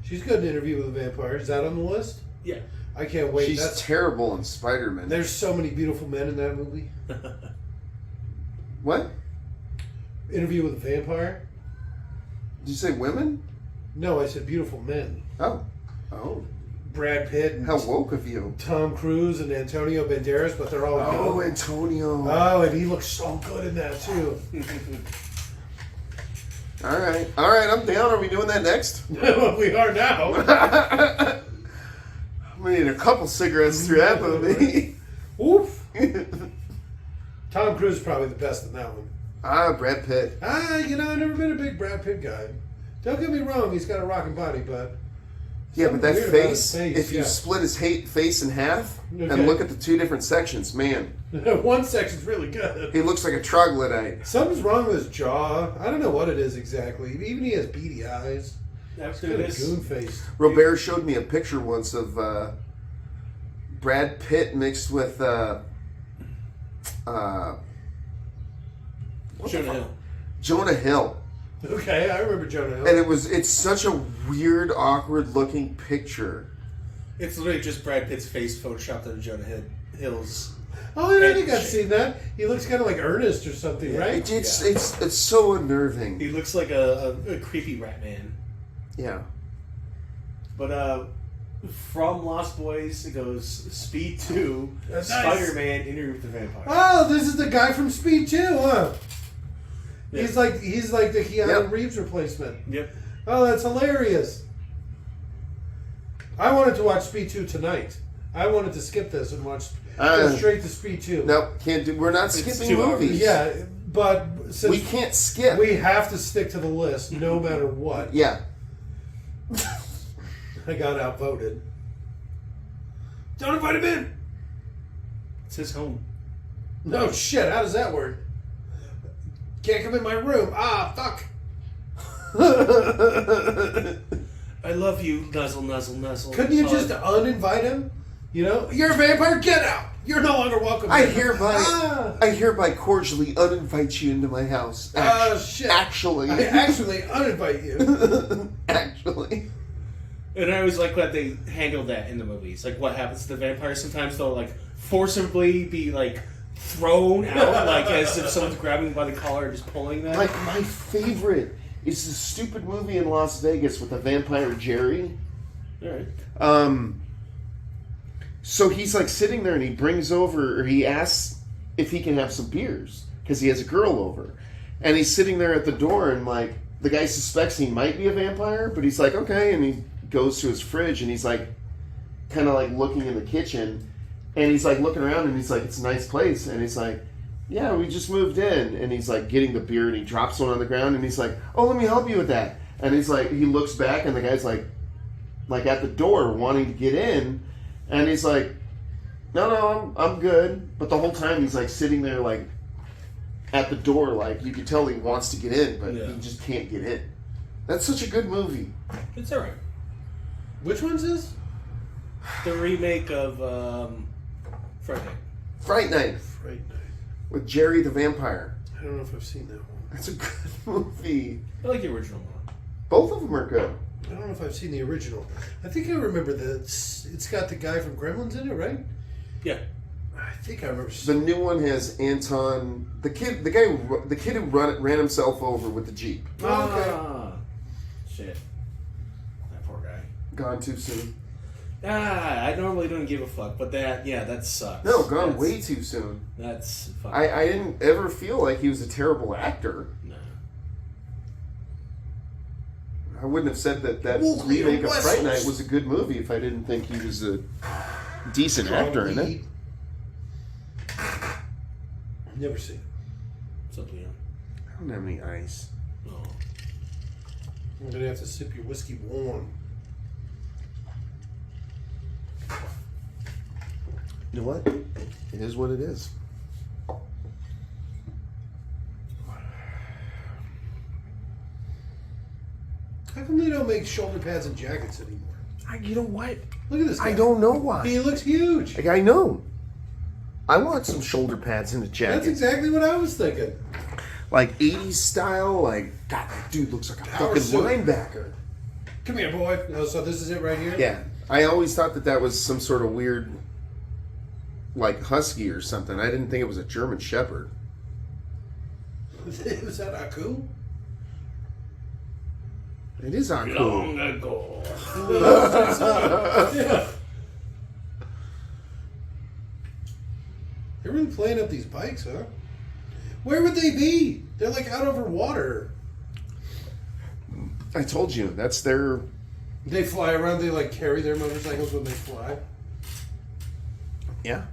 She's good in Interview with a Vampire. Is that on the list? Yeah. I can't wait. She's terrible in Spider-Man. There's so many beautiful men in that movie. What? Interview with a Vampire? Did you say women? No, I said beautiful men. Oh. Brad Pitt and How woke of you. Tom Cruise and Antonio Banderas, but they're all Oh, young. Antonio. Oh, and he looks so good in that too. All right, I'm down. Are we doing that next? We are now. We need a couple cigarettes through that movie. Oof. Tom Cruise is probably the best in that one. Brad Pitt. I've never been a big Brad Pitt guy. Don't get me wrong, he's got a rocking body, but Yeah, but that weird about face, his face, if you yeah. split his face in half Okay. and look at the two different sections, man, one section's really good. he looks like a troglodyte. Something's wrong with his jaw. I don't know what it is exactly. Even he has beady eyes. After Kind of this, goon faced. Robert showed me a picture once of Brad Pitt mixed with Jonah Hill. Jonah Hill. Okay, I remember Jonah Hill. And it's such a weird, awkward looking picture. It's literally just Brad Pitt's face photoshopped on Jonah Hill's. Oh, I think I've seen that. He looks kind of like Ernest or something, right? It's so unnerving. He looks like a creepy rat man. Yeah. But from Lost Boys, it goes Speed 2, That's nice. Spider-Man, Interview with the Vampire. Oh, this is the guy from Speed 2, huh? Yeah. He's like the Keanu Yep. Reeves replacement. Yep. Oh, that's hilarious. I wanted to watch Speed 2 tonight. I wanted to skip this and watch go straight to Speed 2. No, can't do. We're not It's skipping 2 hours. movies. Yeah, but since We can't skip. we have to stick to the list no matter what. Yeah. I got outvoted. Don't invite him in. It's his home. No shit. How does that work? Can't come in my room. Ah, fuck. I love you, nuzzle, nuzzle, nuzzle. Couldn't you just uninvite him? You're a vampire. Get out. You're no longer welcome. I here. hereby cordially uninvite you into my house. Shit. Actually. I actually uninvite you. Actually. And I always like that they handle that in the movies. Like what happens to the vampires. Sometimes they'll like forcibly be like thrown out, like as if someone's grabbing them by the collar and just pulling them. Like my favorite is the stupid movie in Las Vegas with the vampire Jerry. Alright. So he's like sitting there and he brings over, or he asks if he can have some beers because he has a girl over, and he's sitting there at the door and like the guy suspects he might be a vampire, but he's like okay, and he goes to his fridge and he's like kind of like looking in the kitchen, and he's like looking around and he's like it's a nice place, and he's like yeah, we just moved in, and he's like getting the beer and he drops one on the ground and he's like oh let me help you with that, and he's like he looks back and the guy's like at the door wanting to get in. And he's like, no, I'm good. But the whole time he's like sitting there like at the door, like you can tell he wants to get in, but he just can't get in. That's such a good movie. It's alright. Which one's this? The remake of Friday. Fright Night Fright Night. with Jerry the Vampire. I don't know if I've seen that one. That's a good movie. I like the original one. Both of them are good. I don't know if I've seen the original. I think I remember that it's got the guy from Gremlins in it, right? Yeah. I think I remember. The new one has Anton, the kid who ran himself over with the Jeep. Ah, shit. That poor guy. Gone too soon. I normally don't give a fuck, but that sucks. No, gone way too soon. That's fucking... I didn't ever feel like he was a terrible actor. No. I wouldn't have said that Woolly remake of Fright Night Wessels. was a good movie if I didn't think he was a decent actor in it. Never seen it. What's up, Leon? I don't have any ice. No. I'm gonna have to sip your whiskey warm. You know what? It is what it is. How come they don't make shoulder pads and jackets anymore? You know what? Look at this guy. I don't know why. He looks huge. Like, I know. I want some shoulder pads and a jacket. That's exactly what I was thinking. Like 80s style. Like, God, that dude looks like a Power fucking suit. linebacker. Come here, boy. Oh, so this is it right here? Yeah. I always thought that was some sort of weird, like, husky or something. I didn't think it was a German Shepherd. Was that Aku? It is Aku. Long ago. Yeah. They're really playing up these bikes, huh? Where would they be? They're like out over water. I told you, that's their... They fly around, they like carry their motorcycles when they fly. Yeah.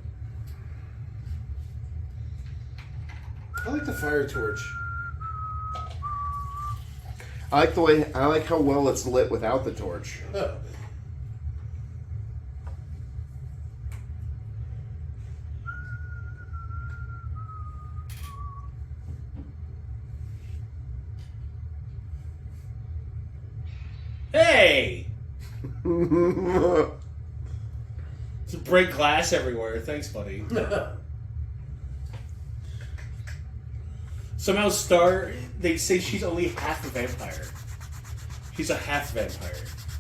I like the fire torch. I like how well it's lit without the torch. Hey! It's a break glass everywhere. Thanks, buddy. Somehow they say she's only half a vampire. She's a half vampire.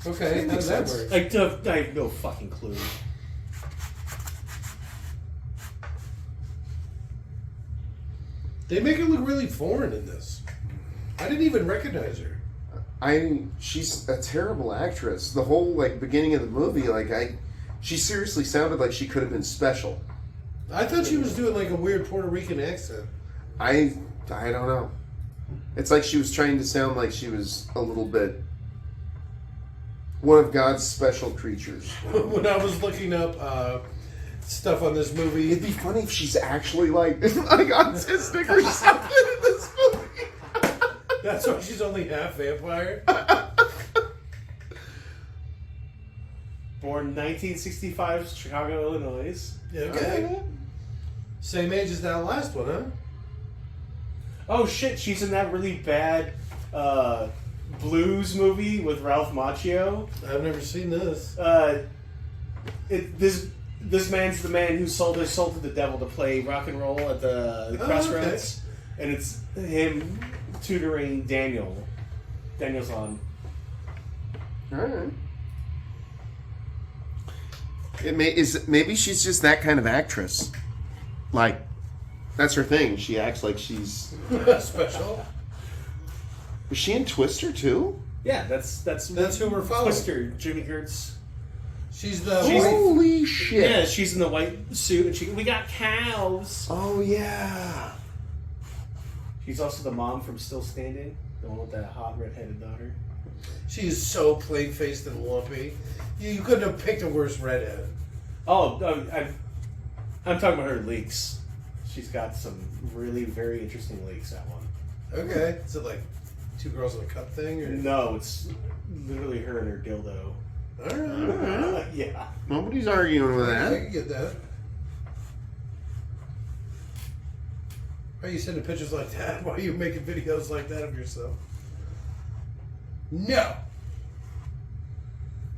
Okay, how does that work? I have no fucking clue. They make her look really foreign in this. I didn't even recognize her. She's a terrible actress. The whole like beginning of the movie, she seriously sounded like she could have been special. I thought she was doing like a weird Puerto Rican accent. I don't know. It's like she was trying to sound like she was a little bit one of God's special creatures. When I was looking up stuff on this movie, It'd be funny if she's actually like autistic or something in this movie. that's why she's only half vampire. Born 1965, Chicago, Illinois. Okay. Same age as that last one, huh? Oh shit, she's in that really bad blues movie with Ralph Macchio. I've never seen this. This man's the man who sold his soul to the devil to play rock and roll at the crossroads, and it's him tutoring Daniel. Daniel's on. All right. Maybe she's just that kind of actress. Like, that's her thing. She acts like she's Special. Was she in Twister too? Yeah, that's who we're following. Twister, Jimmy Gertz. She's the Holy shit! Yeah, she's in the white suit, and we got cows. Oh yeah. She's also the mom from Still Standing, the one with that hot redheaded daughter. She is so plain faced and lumpy. You couldn't have picked a worse redhead. Oh, I'm talking about her leaks. She's got some really very interesting leaks. That one. Okay, is it like two girls in a cup thing? Or? No, it's literally her and her dildo. All right. Yeah. Nobody's arguing with I that. can get that. Why are you sending pictures like that? Why are you making videos like that of yourself? No.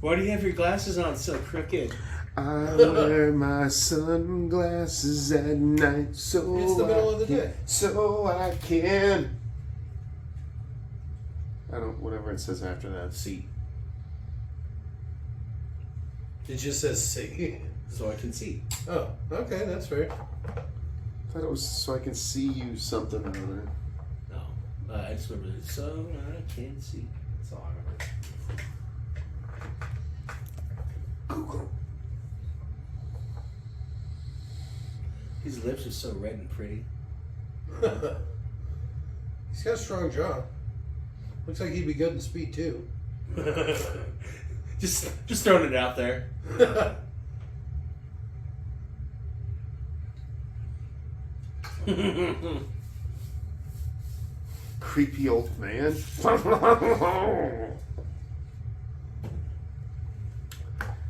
Why do you have your glasses on so crooked? I wear my sunglasses at night so It's the middle of the day. So I can. I don't. Whatever it says after that. See, It just says C. so I can see. Oh, okay, that's fair. I thought it was so I can see you something or other. No, I just remember this. So I can see. That's all I remember. Google. His lips are so red and pretty. He's got a strong jaw. Looks like he'd be good in speed too. just throwing it out there. Creepy old man.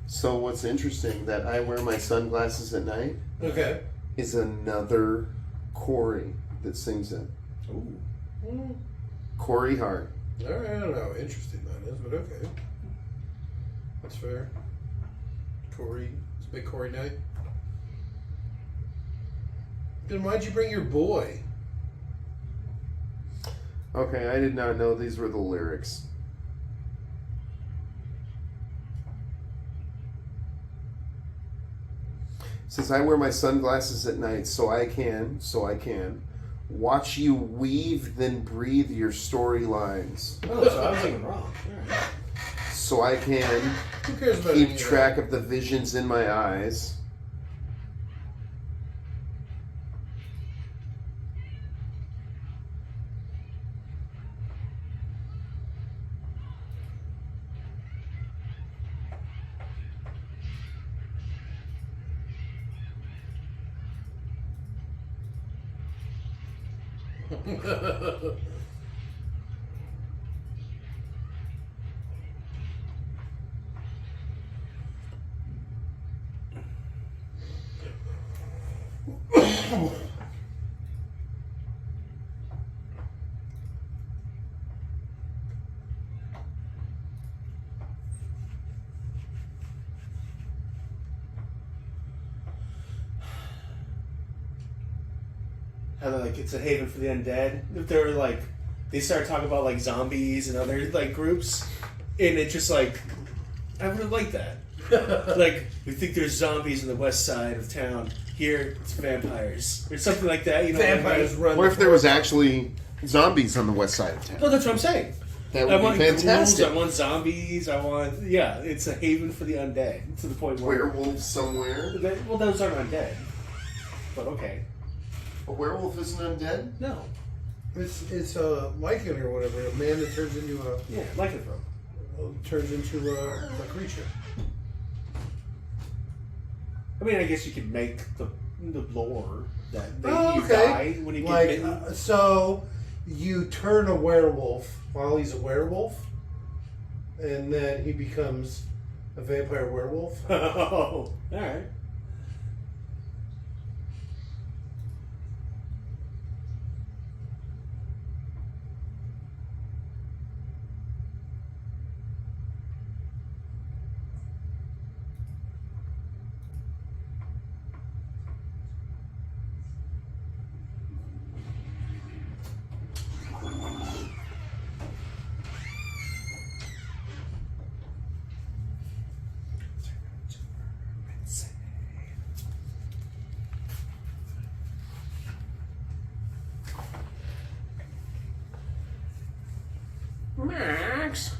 So what's interesting that I wear my sunglasses at night Okay. is another Corey that sings it. Ooh. Corey Hart. All right, I don't know how interesting that is, but okay. That's fair. Corey. It's a big Corey night. Then why'd you bring your boy? Okay, I did not know these were the lyrics. Says I wear my sunglasses at night so I can watch you weave, then breathe your storylines, Oh, so I was even wrong. All right. so I can Who cares about any keep of track of the visions in my eyes. that? How they're like, it's a haven for the undead. If they're like, they start talking about like zombies and other like groups, and it's just like, I would have liked that. Like, we think there's zombies in the west side of town. Here, it's vampires or something like that. You know, Vampires run. What if there was actually zombies on the west side of town? No, that's what I'm saying. That I would want be fantastic. ghouls, I want zombies. I want it's a haven for the undead to the point where Werewolves somewhere. well, those aren't undead, but okay. A werewolf isn't undead? No, It's a lichen or whatever. A man that turns into a lycanthrope. creature. I mean, I guess you could make the lore that they, Oh, you okay. die when you get Like bitten. so, you turn a werewolf while he's a werewolf, and then he becomes a vampire werewolf. Oh, all right. Max.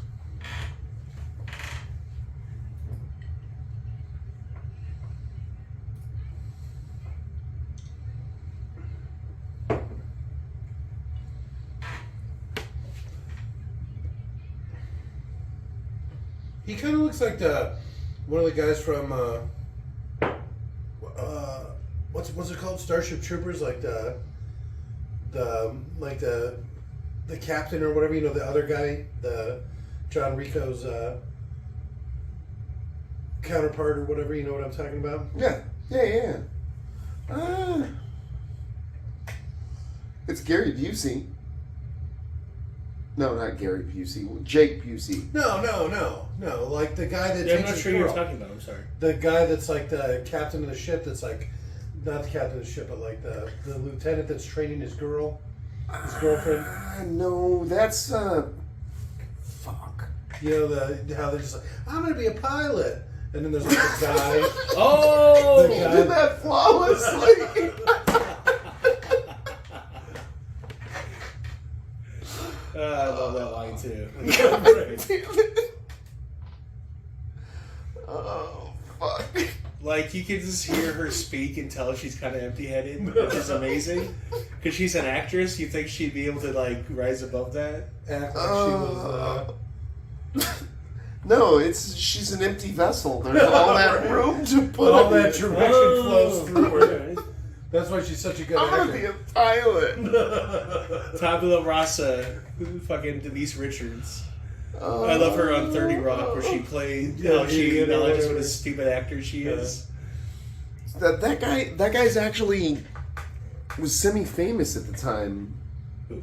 He kind of looks like one of the guys from what's it called? Starship Troopers, like the captain or whatever. You know, the other guy, the John Rico's counterpart or whatever. You know what I'm talking about? Yeah. It's Gary Busey. No, not Gary Busey. Jake Busey. No. Like the guy that Yeah, I'm takes not his sure you're girl. talking about. I'm sorry. The guy that's like the captain of the ship. That's like not the captain of the ship, but like the lieutenant that's training his girl, his girlfriend. No, that's fuck. You know how they're just like, I'm gonna be a pilot, and then there's like a guy. Oh, The He guy- did that flawlessly. I love that line too. Oh fuck. Like, you can just hear her speak and tell she's kind of empty-headed, which is amazing. Because she's an actress, you think she'd be able to like rise above that? Act like she was. No, she's an empty vessel. There's all that room to put All in. that direction flows through her. Alright. That's why she's such a good I'm gonna be actor. a pilot. Tabula Rasa, fucking Denise Richards. I love her on 30 Rock, where she played how she idiot or acknowledges what a whatever. stupid actor she is. That guy's actually was semi-famous at the time. Who?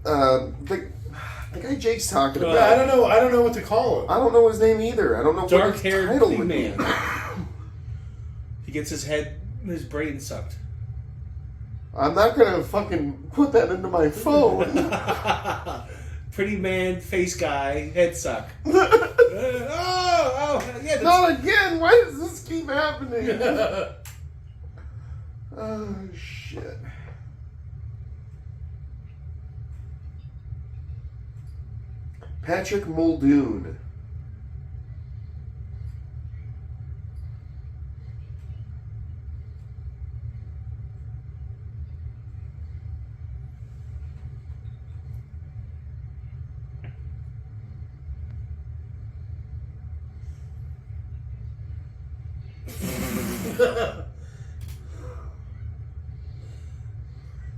The guy Jake's talking about. Yeah, I don't know what to call him. I don't know his name either. I don't know what his Dark-haired title would be. man. He gets his brain sucked. I'm not gonna fucking put that into my phone. Pretty man, face guy, head suck. Yeah. That's, Not again! Why does this keep happening? Oh shit. Patrick Muldoon.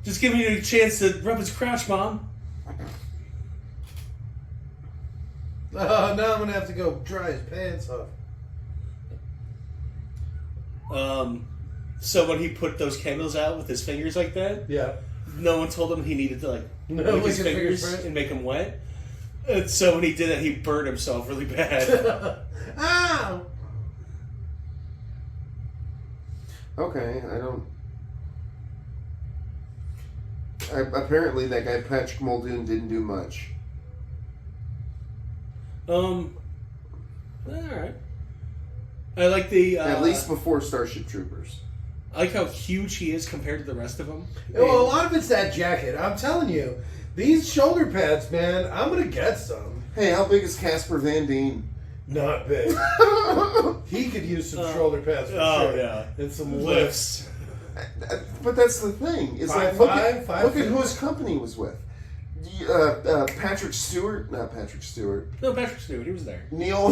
Just giving you a chance to rub his crotch, Mom. Now I'm gonna have to go dry his pants off. So when he put those candles out with his fingers like that, Yeah. no one told him he needed to No, lick lick his his fingers fingers first? and make them wet. And so when he did that, he burned himself really bad. Ow! Okay, apparently that guy Patrick Muldoon didn't do much. All right. I like the At least before Starship Troopers. I like how huge he is compared to the rest of them. Well, a lot of it's that jacket. I'm telling you, these shoulder pads, man. I'm gonna get some. Hey, how big is Casper Van Dien? Not big. He could use some shoulder pads for sure. Yeah, And some lifts. But that's the thing. Is like 5'5", look at who his company was with. Patrick Stewart, not Patrick Stewart. No, Patrick Stewart, he was there. Neil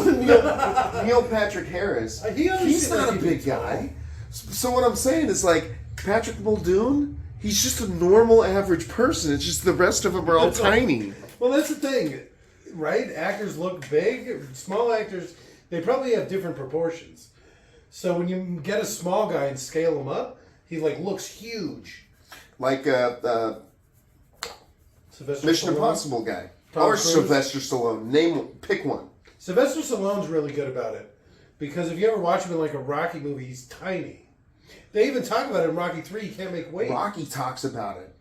Patrick Harris. He's not a big guy. So what I'm saying is like Patrick Muldoon. He's just a normal, average person. It's just the rest of them are all tiny. Well, that's the thing, right? Actors look big. Small actors, they probably have different proportions. So when you get a small guy and scale him up, he like looks huge. Like Sylvester Mission Stallone. Impossible guy. Tom Or Cruise. Sylvester Stallone. Pick one. Sylvester Stallone's really good about it. Because if you ever watch him in like a Rocky movie, he's tiny. They even talk about it in Rocky 3, he can't make weight. Rocky talks about it.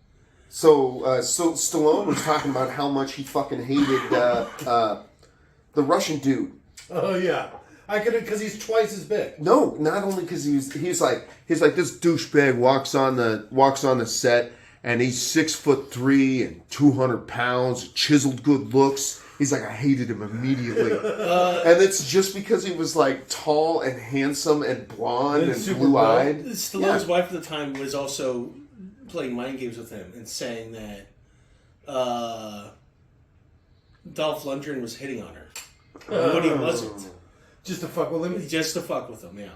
So Stallone was talking about how much he fucking hated the Russian dude. Oh yeah. I could, because he's twice as big. No, not only because he's like this douchebag walks on the set and he's 6'3" and 200 pounds, chiseled good looks. He's like, I hated him immediately. And it's just because he was like tall and handsome and blonde and super blue eyed. Stallone's wife at the time was also playing mind games with him and saying that Dolph Lundgren was hitting on her when he wasn't. Just to fuck with him? Just to fuck with him, yeah.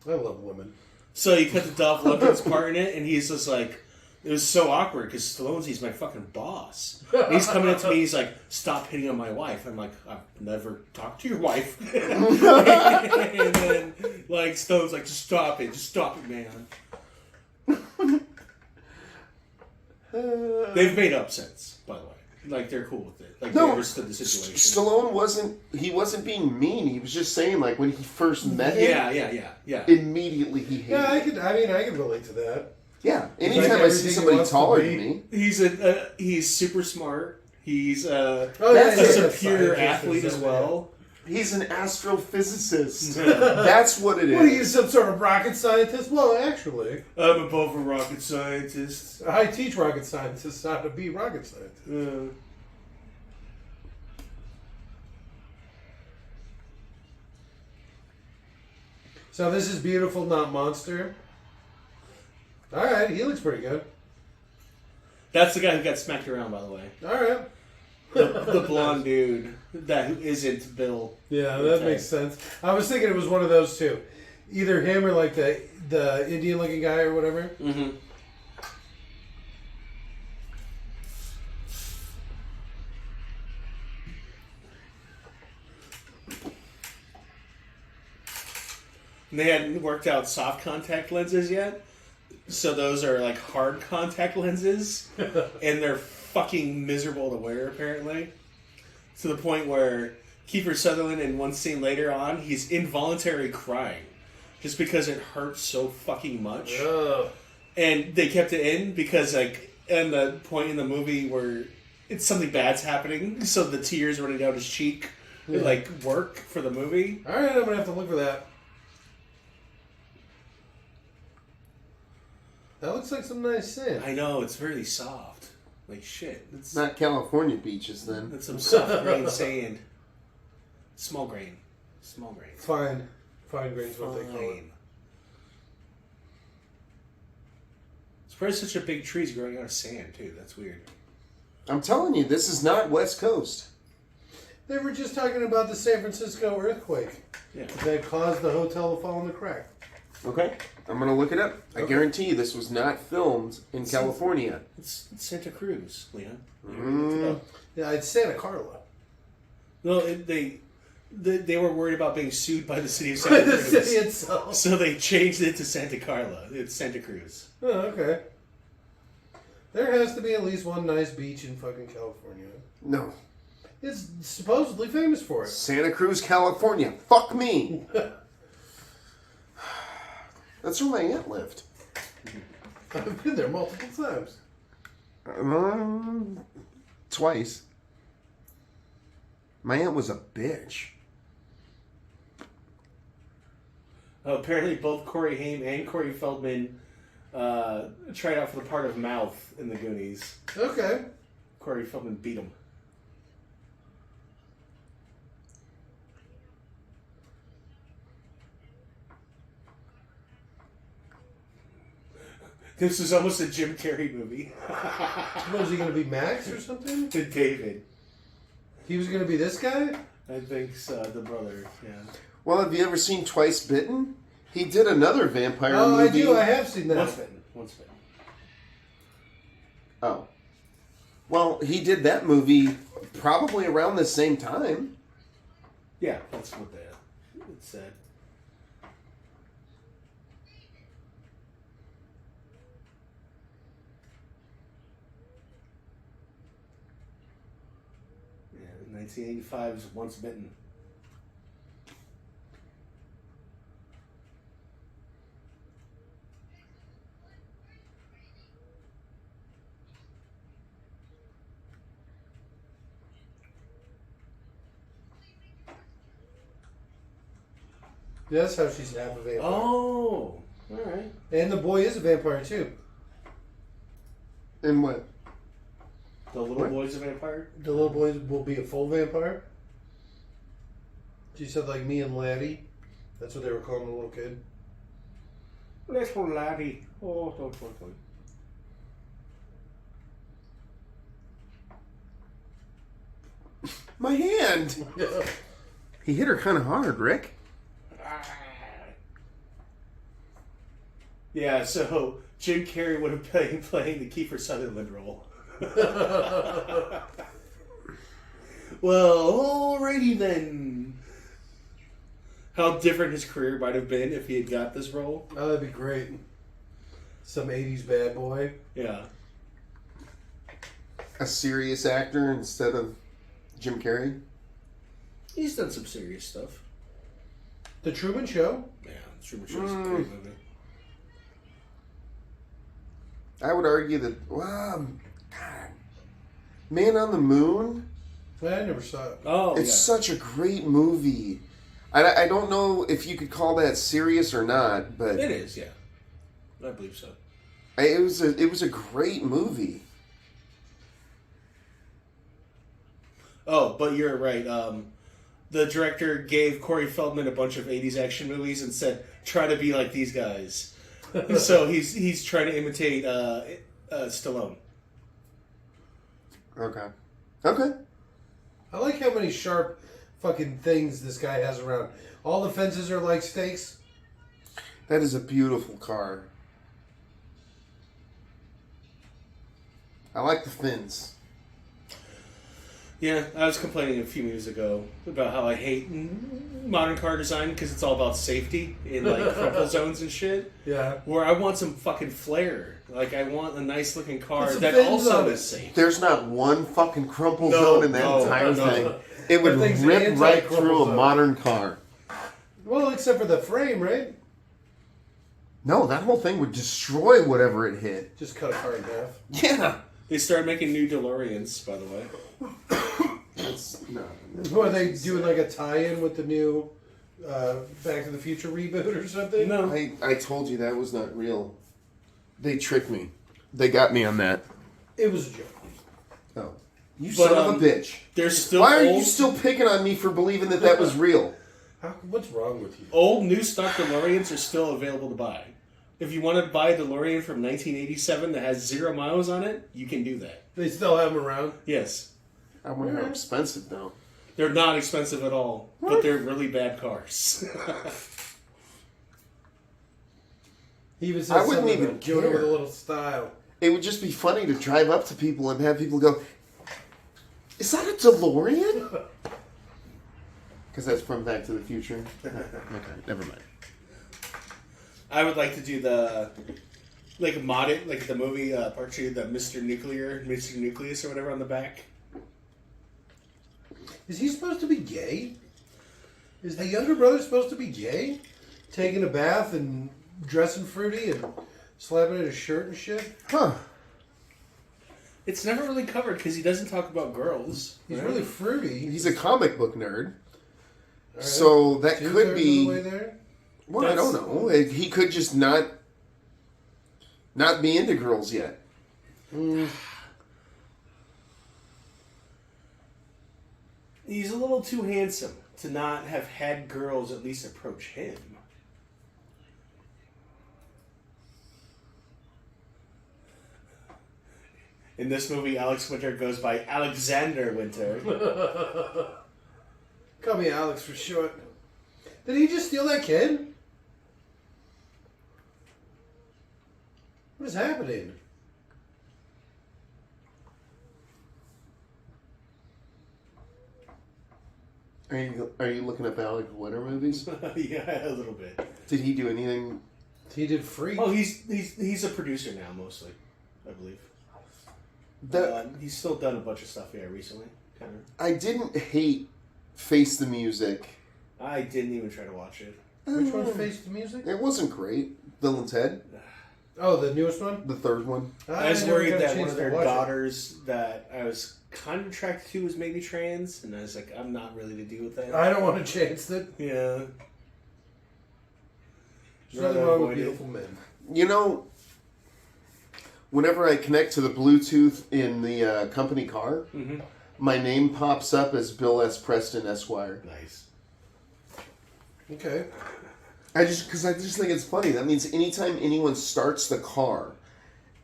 I love women. So you cut to Dolph Lundgren's part in it, and he's just like, it was so awkward because Stallone's my fucking boss. And he's coming up to me, he's like, stop hitting on my wife. I'm like, I've never talked to your wife. And then, like, Stallone's like, just stop it, man. They've made up since, by the way. Like, they're cool with it. Like, they understood the situation. Stallone wasn't being mean. He was just saying, like, when he first met him, yeah. immediately he hated him. I could relate to that. Yeah. Like Anytime I see everything he somebody wants to taller be. than me. He's super smart. He's a That's superior scientist athlete or as something. well. He's an astrophysicist. That's what it is. What are you, some sort of rocket scientist? Well, actually, I'm above a rocket scientist. I teach rocket scientists how to be rocket scientists. So this is Beautiful, Not Monster. All right, he looks pretty good. That's the guy who got smacked around, by the way. All right. The blonde dude who isn't Bill. Yeah, that makes sense. I was thinking it was one of those two. Either him or like the Indian looking guy or whatever. Mm-hmm. And they hadn't worked out soft contact lenses yet. So those are like hard contact lenses. And they're fucking miserable to wear, apparently. To the point where Kiefer Sutherland, in one scene later on, he's involuntarily crying. Just because it hurts so fucking much. Ugh. And they kept it in because, like, and the point in the movie where it's something bad's happening, so the tears running down his cheek, like, work for the movie. All right, I'm gonna have to look for that. That looks like some nice sand. I know, it's really soft. Like shit. It's Not California beaches, then. That's some soft grain sand. Small grain. Small grain. Fine grain's what they call it. Fine. It's probably such a big tree's growing out of sand too. That's weird. I'm telling you, this is not West Coast. They were just talking about the San Francisco earthquake Yeah. that caused the hotel to fall in the crack. Okay. I'm going to look it up. I Okay. guarantee you this was not filmed in California. It's Santa Cruz, Leon. Yeah, it's Santa Carla. No, they were worried about being sued by the city of Santa The Cruz. city itself. So they changed it to Santa Carla. It's Santa Cruz. Oh, okay. There has to be at least one nice beach in fucking California. No. It's supposedly famous for it. Santa Cruz, California. Fuck me. That's where my aunt lived. I've been there multiple times. Twice. My aunt was a bitch. Apparently, both Corey Haim and Corey Feldman tried out for the part of Mouth in the Goonies. Okay. Corey Feldman beat him. This is almost a Jim Carrey movie. Was he going to be Max or something? David. He was going to be this guy? I think so, the brother, yeah. Well, have you ever seen Twice Bitten? He did another vampire Oh, movie. I do. I have seen that. Once bitten. Once bitten. Oh. Well, he did that movie probably around the same time. Yeah, that's what it said. Yeah, 1985's Once Bitten. That's how she's half a vampire. Oh, all right. And the boy is a vampire, too. And what? The little What? boy's a vampire? The little boy will be a full vampire. She said, like me and Laddie. That's what they were calling the little kid. Little laddie. Oh, don't. My hand! He hit her kind of hard, Rick. Yeah, so Jim Carrey would have been playing the Kiefer Sutherland role. Well, alrighty then. How different his career might have been if he had got this role. Oh, that'd be great. Some 80s bad boy. Yeah. A serious actor instead of Jim Carrey. He's done some serious stuff. The Truman Show. Yeah, Truman Show's a great movie. I would argue that, well, God, Man on the Moon, I never saw it. Oh, it's such a great movie. I don't know if you could call that serious or not, but It is, yeah. I believe so. it was a great movie. Oh, but you're right. The director gave Corey Feldman a bunch of 80s action movies and said, try to be like these guys. So he's trying to imitate Stallone. Okay. I like how many sharp fucking things this guy has around. All the fences are like stakes. That is a beautiful car. I like the fins. Yeah, I was complaining a few years ago about how I hate modern car design because it's all about safety in like crumple zones and shit. Yeah. Where I want some fucking flair. Like I want a nice looking car Put some that fins also on it. is safe. There's not one fucking crumple No, zone in that no, entire no. thing. It would That thing's rip right anti-crumple through a zone. modern car. Well, except for the frame, right? No, that whole thing would destroy whatever it hit. Just cut a car in half. Yeah. They started making new DeLoreans, by the way. No. Are they doing like a tie-in with the new Back to the Future reboot or something? No. I told you that was not real. They tricked me. They got me on that. It was a joke. Oh. You But, son of a bitch. There's still Why are old, you still picking on me for believing that was real? What's wrong with you? old new stock DeLoreans are still available to buy. If you want to buy a DeLorean from 1987 that has 0 miles on it, you can do that. They still have them around? Yes. I wonder how expensive, though. They're not expensive at all, but they're really bad cars. He even says I wouldn't something even about doing it care. with a little style. It would just be funny to drive up to people and have people go, "Is that a DeLorean?" Because that's from Back to the Future. Okay, never mind. I would like to do the, like, mod it, like the movie, part 2, the Mr. Nucleus or whatever on the back. Is he supposed to be gay? Is the younger brother supposed to be gay? Taking a bath and dressing fruity and slapping at his shirt and shit? Huh. It's never really covered because he doesn't talk about girls. He's right? really fruity. He's a comic book nerd. All right. So that Two-thirds could of be... the way there? Well, I don't know. He could just not be into girls yet. He's a little too handsome to not have had girls at least approach him. In this movie, Alex Winter goes by Alexander Winter. Call me Alex for short. Did he just steal that kid? What is happening? Are you looking up Alex Winter movies? Yeah, a little bit. Did he do anything? He did Freak. Oh, he's a producer now, mostly, I believe. He's still done a bunch of stuff, recently. Kind of. I didn't hate Face the Music. I didn't even try to watch it. Which one's Face the Music? It wasn't great. Bill and Ted, Oh, the newest one? the third one. I was never worried got a that one chance of to their watch it. daughters that I was kind of attracted to was maybe trans, and I was like, I'm not really to deal with that. I don't want to chance that. Yeah. There's nothing Rather wrong with avoid it. beautiful men. You know, whenever I connect to the Bluetooth in the company car, Mm-hmm. my name pops up as Bill S. Preston, Esquire. Nice. Okay. Because I just think it's funny. That means anytime anyone starts the car,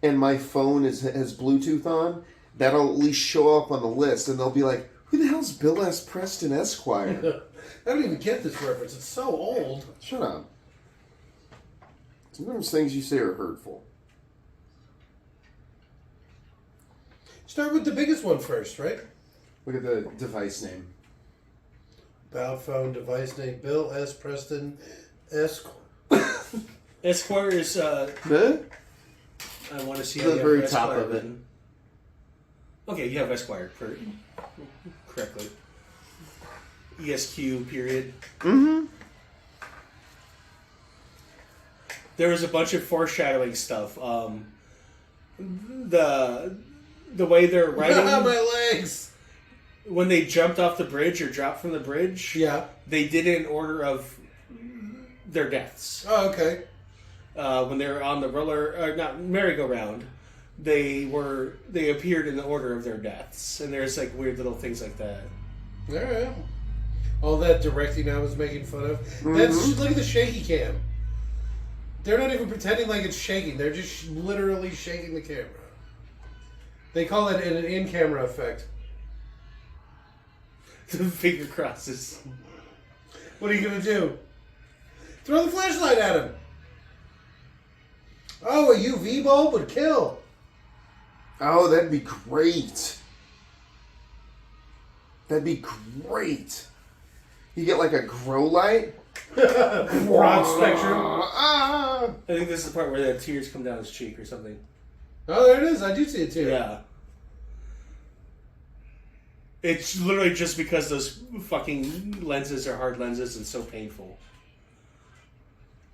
and my phone has Bluetooth on, that'll at least show up on the list, and they'll be like, "Who the hell's Bill S. Preston, Esquire?" I don't even get this reference. It's so old. Shut up. Sometimes things you say are hurtful. Start with the biggest one first, right? Look at the device name. Bow phone device name Bill S. Preston Esquire is, Huh? I want to see The how you have very Esquire top of it. written. Okay, you have Esquire correctly. ESQ period. Mm-hmm. There was a bunch of foreshadowing stuff. The way they're writing My legs. when they jumped off the bridge or dropped from the bridge, Yeah. they did it in order of their deaths. Oh, okay. When they were on the merry-go-round, they appeared in the order of their deaths, and there's like weird little things like that. All right. All that directing I was making fun of. That's look at the shaky cam. They're not even pretending like it's shaking. They're just literally shaking the camera. They call it an in-camera effect. The finger crosses. What are you gonna do? Throw the flashlight at him. Oh, a UV bulb would kill. Oh, that'd be great. That'd be great. You get like a grow light. Broad spectrum. Ah! I think this is the part where the tears come down his cheek or something. Oh, there it is. I do see it too. Yeah. It's literally just because those fucking lenses are hard lenses and so painful.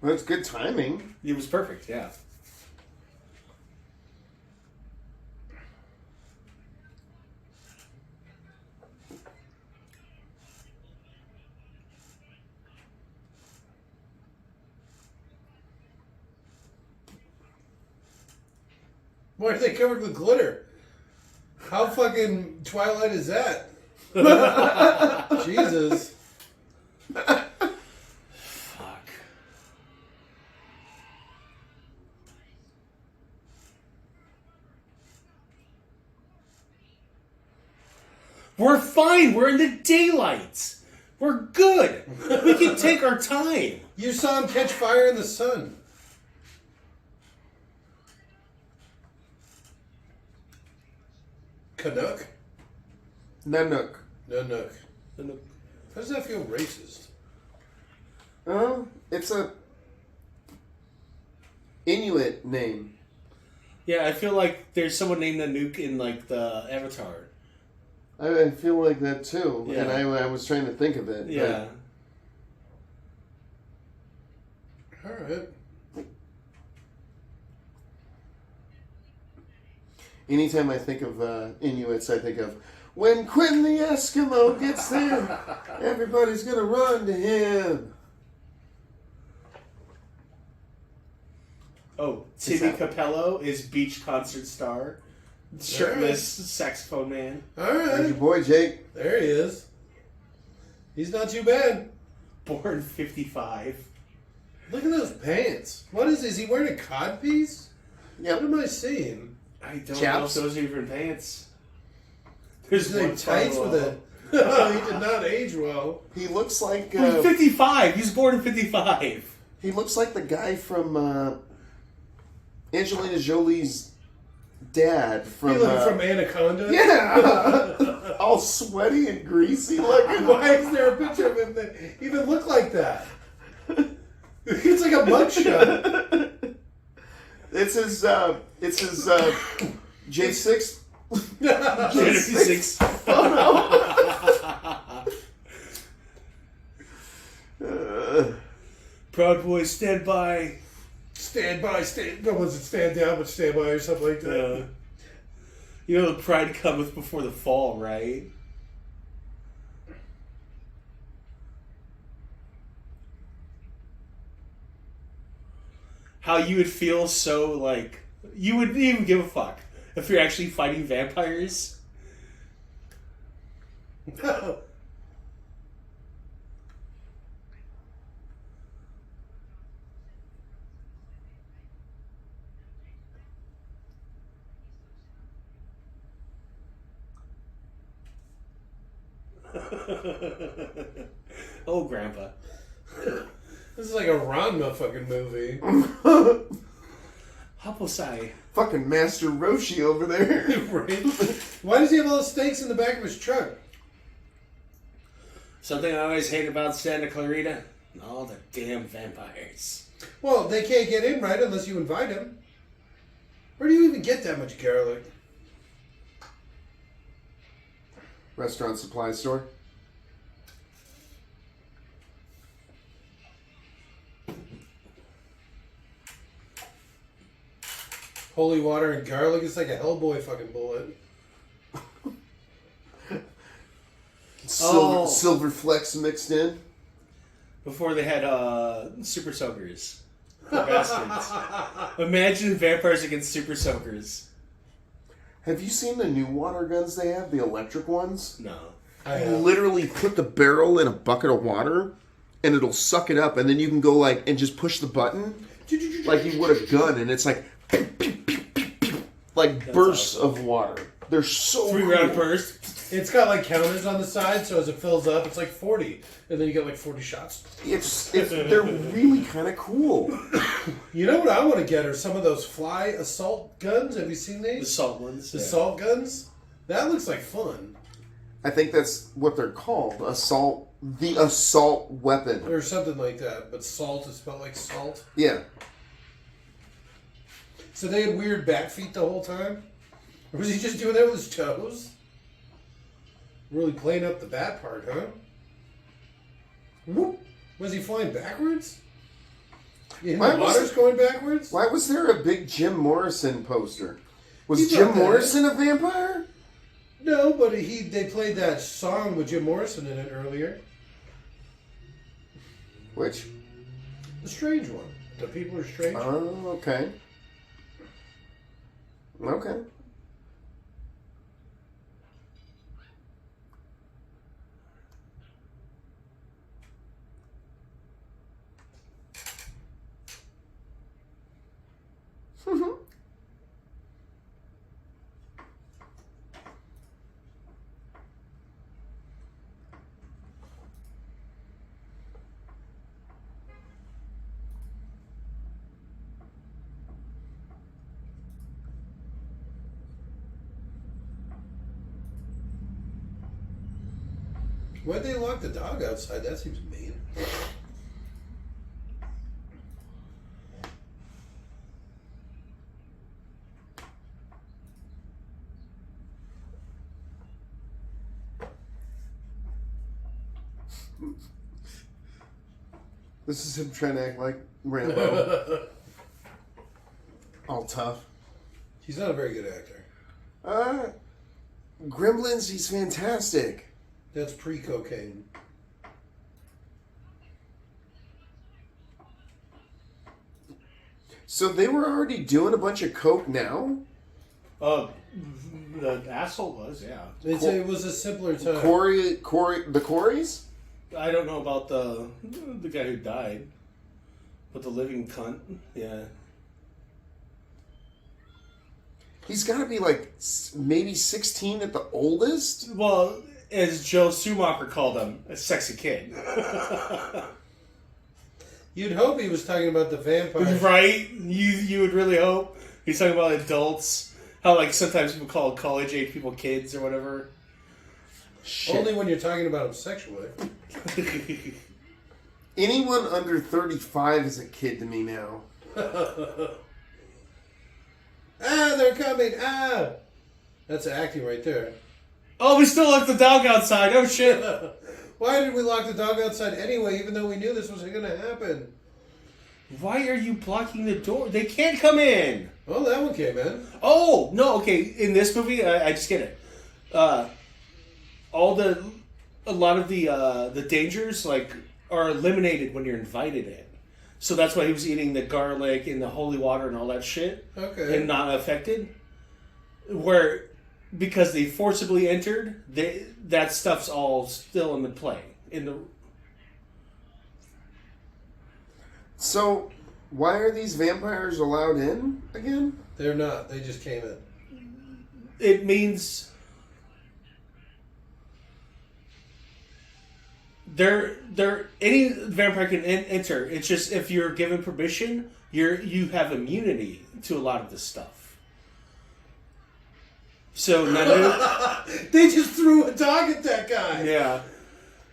Well, that's good timing. It was perfect, yeah. Why are they covered with glitter? How fucking Twilight is that? Jesus. Fuck. We're fine. We're in the daylight. We're good. We can take our time. You saw him catch fire in the sun. Canuck? Nanook. Nanook. How does that feel racist? It's a Inuit name. Yeah, I feel like there's someone named Nanook in like the Avatar. I feel like that too, Yeah. and I was trying to think of it. Yeah. All right. Anytime I think of Inuits, I think of when Quentin the Eskimo gets there, everybody's gonna run to him. Oh, Timmy Capello is beach concert star, shirtless saxophone man. All There's your right. boy Jake. There he is. He's not too bad. Born 55. Look at those pants. What is he wearing a codpiece? Yep. What am I seeing? I don't know if Chaps. those are even pants. There's Is he one tights photo with of it? Oh, he did not age well. He looks like him. 55. He's born in 55. he looks like the guy from Angelina Jolie's dad from He looked from Anaconda. yeah, all sweaty and greasy looking. Why is there a picture of him that even look like that? It's like a mugshot. It's his J6 56. Proud Boys, stand by. Stand by, stand. No, was it stand down, but stand by or something like that? You know the pride cometh before the fall, right? How you would feel so like you wouldn't even give a fuck if you're actually fighting vampires. Oh, Grandpa. This is like a Ranma fucking movie. Haposai. Fucking Master Roshi over there. Right? Why does he have all the stakes in the back of his truck? Something I always hate about Santa Clarita? All the damn vampires. Well, they can't get in, right, unless you invite them. Where do you even get that much garlic? Restaurant supply store. Holy water and garlic is like a Hellboy fucking bullet. Silver Flex mixed in. Before they had super soakers. The bastards. Imagine vampires against super soakers. Have you seen the new water guns they have? The electric ones? No. I You have. literally put the barrel in a bucket of water and it'll suck it up and then you can go like and just push the button like you would a gun and it's like bursts awesome. of water. They're so 3-round cool. burst. It's got like counters on the side, so as it fills up, it's like 40. And then you get like 40 shots. They're really kind of cool. You know what I want to get are some of those fly assault guns. Have you seen The these? salt ones. The yeah. assault guns? That looks like fun. I think that's what they're called. The assault weapon. Or something like that. But salt is spelled like salt. Yeah. So they had weird bat feet the whole time? Or was he just doing that with his toes? Really playing up the bat part, huh? Whoop. Was he flying backwards? Yeah, Why the was water's going backwards? Why was there a big Jim Morrison poster? Was He Jim brought that Morrison a vampire? No, but they played that song with Jim Morrison in it earlier. Which? The strange one. The people are strange. Oh, okay. Okay. Why'd they lock the dog outside? That seems mean. This is him trying to act like Rambo. All tough. He's not a very good actor. Gremlins, he's fantastic. That's pre-cocaine. So they were already doing a bunch of coke now? The asshole was, yeah. It was a simpler time. The Coreys? I don't know about the guy who died, but the living cunt, yeah. He's got to be like maybe 16 at the oldest? Well, as Joe Schumacher called him, a sexy kid. You'd hope he was talking about the vampires. Right? You would really hope. He's talking about adults. How, like, sometimes people call college-age people kids or whatever. Shit. Only when you're talking about them sexually. Anyone under 35 is a kid to me now. Ah, they're coming! Ah! That's acting right there. Oh, we still left the dog outside. Oh, shit. Why did we lock the dog outside anyway, even though we knew this was going to happen? Why are you blocking the door? They can't come in. Oh, that one came in. Oh, no, okay. In this movie, I just get it. A lot of the dangers, like, are eliminated when you're invited in. So that's why he was eating the garlic and the holy water and all that shit. Okay. And not affected. Where, because they forcibly entered, that stuff's all still in the play. So, why are these vampires allowed in again? They're not. They just came in. It means any vampire can enter. It's just if you're given permission, you have immunity to a lot of this stuff. So Nanook, they just threw a dog at that guy. yeah.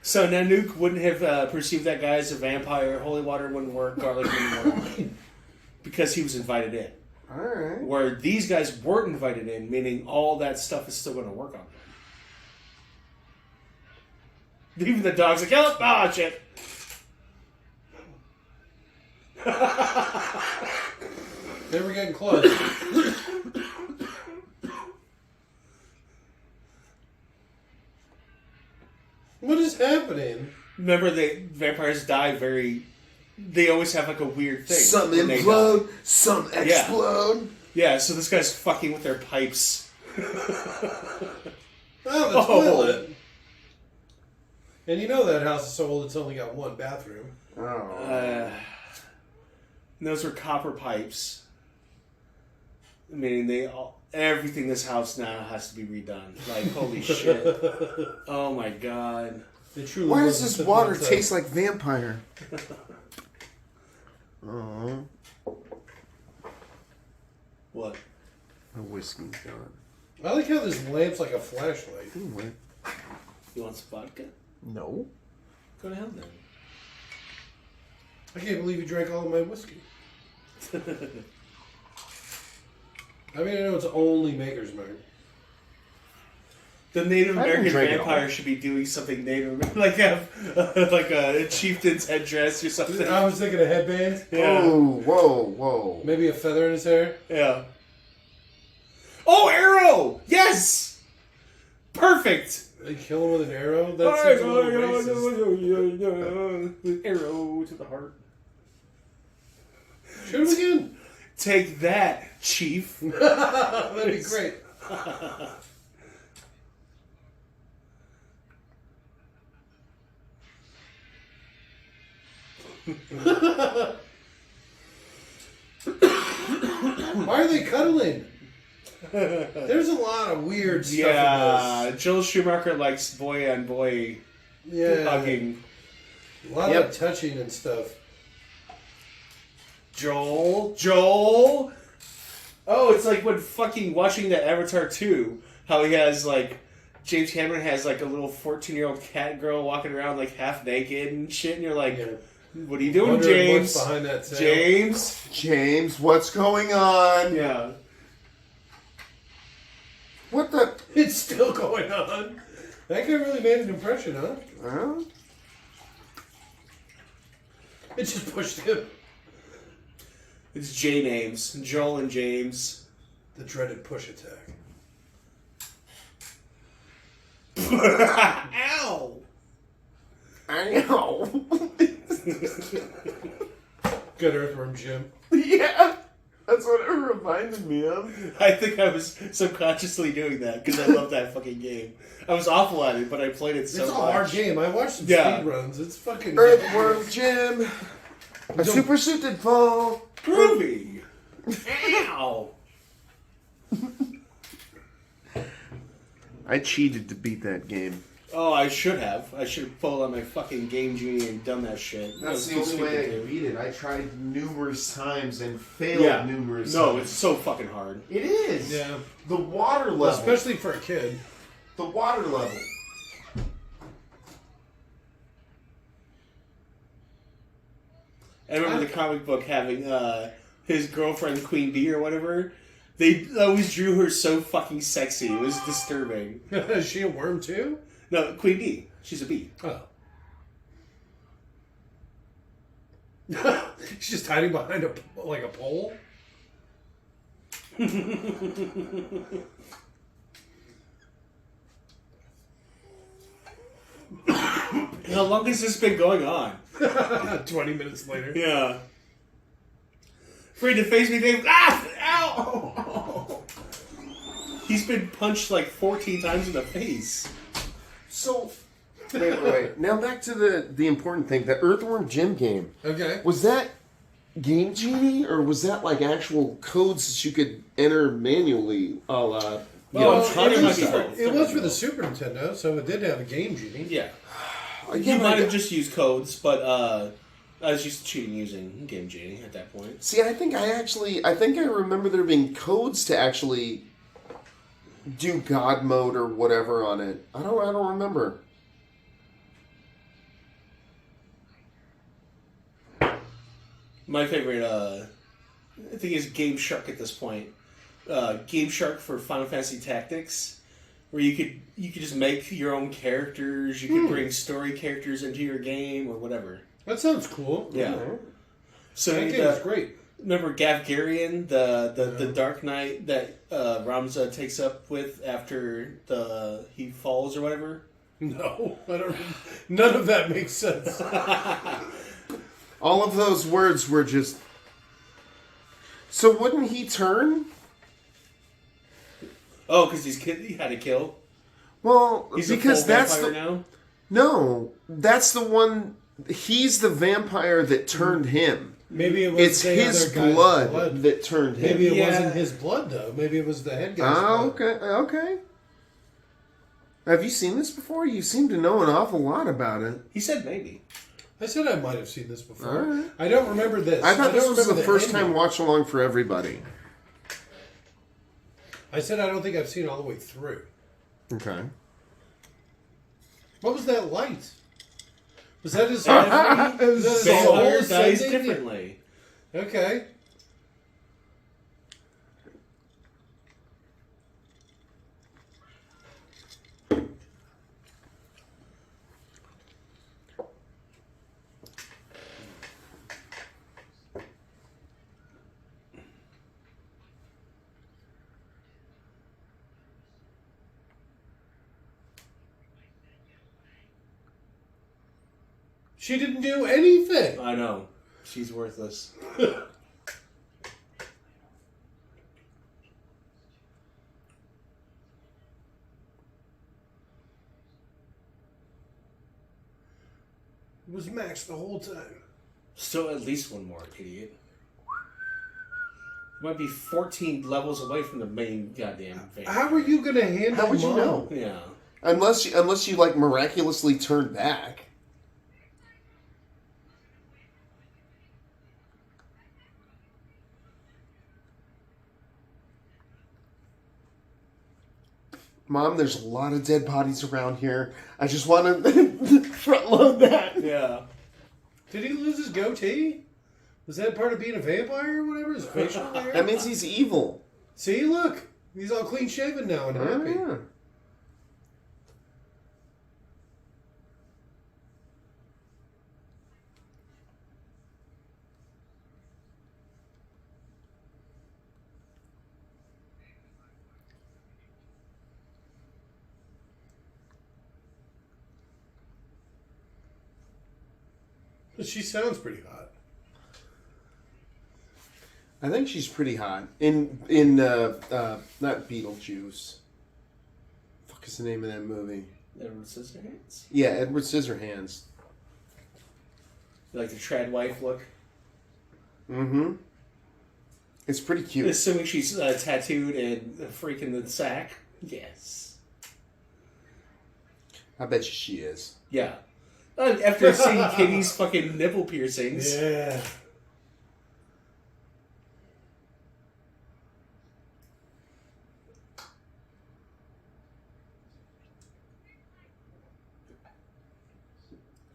So Nanook wouldn't have perceived that guy as a vampire. Holy water wouldn't work. Garlic wouldn't work because he was invited in. All right. Where these guys weren't invited in, meaning all that stuff is still going to work on them. Even the dog's like, oh shit. They were getting close. What is happening? Remember, vampires die they always have like a weird thing. Some when they implode, die. some explode. Yeah, so this guy's fucking with their pipes. Oh, the toilet. And you know that house is so old it's only got one bathroom. Oh. Those were copper pipes. Meaning everything in this house now has to be redone. Like, holy shit. Oh my god. Why does this water taste like vampire? Oh. What? My whiskey's gone. I like how this lamp's like a flashlight. Anyway. You want some vodka? No. Go to hell then. I can't believe you drank all of my whiskey. I mean, I know it's only Maker's Mark. The Native I didn't American drink it vampire all. should be doing something Native, like a chieftain's headdress or something. I was thinking a headband. Yeah. Oh, whoa. Maybe a feather in his hair. Yeah. Oh, arrow! Yes! Perfect! They kill him with an arrow? That seems a little racist. Arrow to the heart. Shoot him again. Take that, chief. That'd be great. Why are they cuddling? There's a lot of weird stuff in this. Joel Schumacher likes boy on boy hugging. A lot of touching and stuff. Joel. Oh, it's like when fucking watching the Avatar 2, how he has like James Cameron has like a little 14-year-old cat girl walking around like half naked and shit, and you're like, what are you doing, James? What's behind that sail. James, what's going on? Yeah. What the? It's still going on. That guy really made an impression, huh? Huh? It just pushed him. It's J names. Joel and James. The dreaded push attack. Ow! Ow! Good Earthworm Jim. Yeah! That's what it reminded me of. I think I was subconsciously doing that because I love that fucking game. I was awful at it, but I played it so much. It's a hard game. I watched some speed runs. It's fucking... Earthworm Jim. A super suit did fall. Groovy. Ow! I cheated to beat that game. Oh, I should have. I should have pulled out my fucking Game Genie and done that shit. That's That the was only way I stupid, could dude. beat it. I tried numerous times and failed numerous times. No, it's so fucking hard. It is. Yeah. The water level. Especially for a kid. The water level. I remember the comic book having his girlfriend Queen Bee or whatever. They always drew her so fucking sexy. It was disturbing. Is she a worm too? No, Queen Bee. She's a bee. Oh. She's just hiding behind a pole? How long has this been going on? 20 minutes later. Yeah. Afraid to face me, Dave. Ah! Ow! He's been punched like 14 times in the face. So, wait. Now back to the important thing. The Earthworm Jim game. Okay. Was that Game Genie, or was that like actual codes that you could enter manually? Well, It was for the Super Nintendo, so it did have a Game Genie. Yeah. Again, You might have just used codes, but I was used to cheating using Game Genie at that point. See, I think I remember there being codes to actually do God mode or whatever on it. I don't remember. My favorite, I think, is Game Shark at this point. Game Shark for Final Fantasy Tactics, where you could just make your own characters. You could bring story characters into your game or whatever. That sounds cool. Yeah. So That game is great. Remember Gavgarian, the Dark Knight that Ramza takes up with after he falls or whatever? No, I don't. None of that makes sense. All of those words were just. So wouldn't he turn? Oh, because he had to kill. Well, He's because a full that's vampire the now. no, that's the one. He's the vampire that turned him. Maybe it was It's the his other guy's blood that turned him. Maybe it Yeah. wasn't his blood though. Maybe it was the head guy's Oh, blood. okay. Have you seen this before? You seem to know an awful lot about it. He said maybe. I said I might have seen this before. All right. I don't remember this. I thought this don't was the remember first ending. time watch along for everybody. I said I don't think I've seen it all the way through. Okay. What was that light? Was that his? Every was that his vampire soul dies sending? differently. Okay. She didn't do anything. I know. She's worthless. It was Max the whole time. Still at least one more, idiot. Might be 14 levels away from the main goddamn thing. How are you going to handle How would you Mom? know? Yeah. Unless you like miraculously turn back. Mom, there's a lot of dead bodies around here. I just want to front load that. Yeah. Did he lose his goatee? Was that part of being a vampire or whatever? His facial hair? That means he's evil. See, look. He's all clean shaven now and happy. Yeah. But she sounds pretty hot. I think she's pretty hot. In not Beetlejuice. Fuck is the name of that movie? Edward Scissorhands? Yeah, Edward Scissorhands. You like the trad wife look? Mm-hmm. It's pretty cute. Assuming she's tattooed and a freak in the sack. Yes. I bet you she is. Yeah. After seeing Kitty's fucking nipple piercings. Yeah.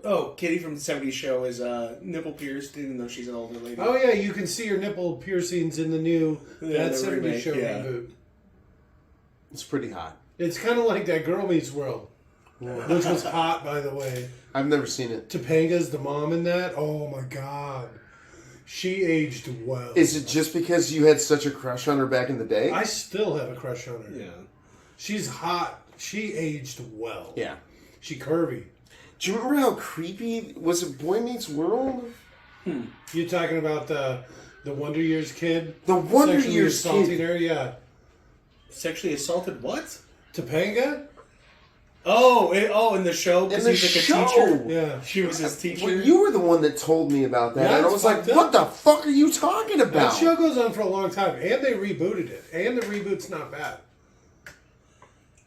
Oh, Kitty from the 70s show is nipple pierced, even though she's an older lady. Oh, yeah, you can see her nipple piercings in the new That the 70s remake, Show yeah. reboot. It's pretty hot. It's kind of like that Girl Meets World, which was hot, by the way. I've never seen it. Topanga's the mom in that. Oh, my God. She aged well. Is it just because you had such a crush on her back in the day? I still have a crush on her. Yeah. She's hot. She aged well. Yeah. She curvy. Do you remember how creepy was it? Boy Meets World. You talking about the Wonder Years kid? The Wonder Sexually Years assaulting kid. her? Yeah. Sexually assaulted what? Topanga? Oh, in the show? In Because the he's like show. a teacher? Yeah. She was his teacher? Well, you were the one that told me about that, Yeah, and I it's was like, fucked "What up. the fuck are you talking That about?" show goes on for a long time, and they rebooted it, and the reboot's not bad.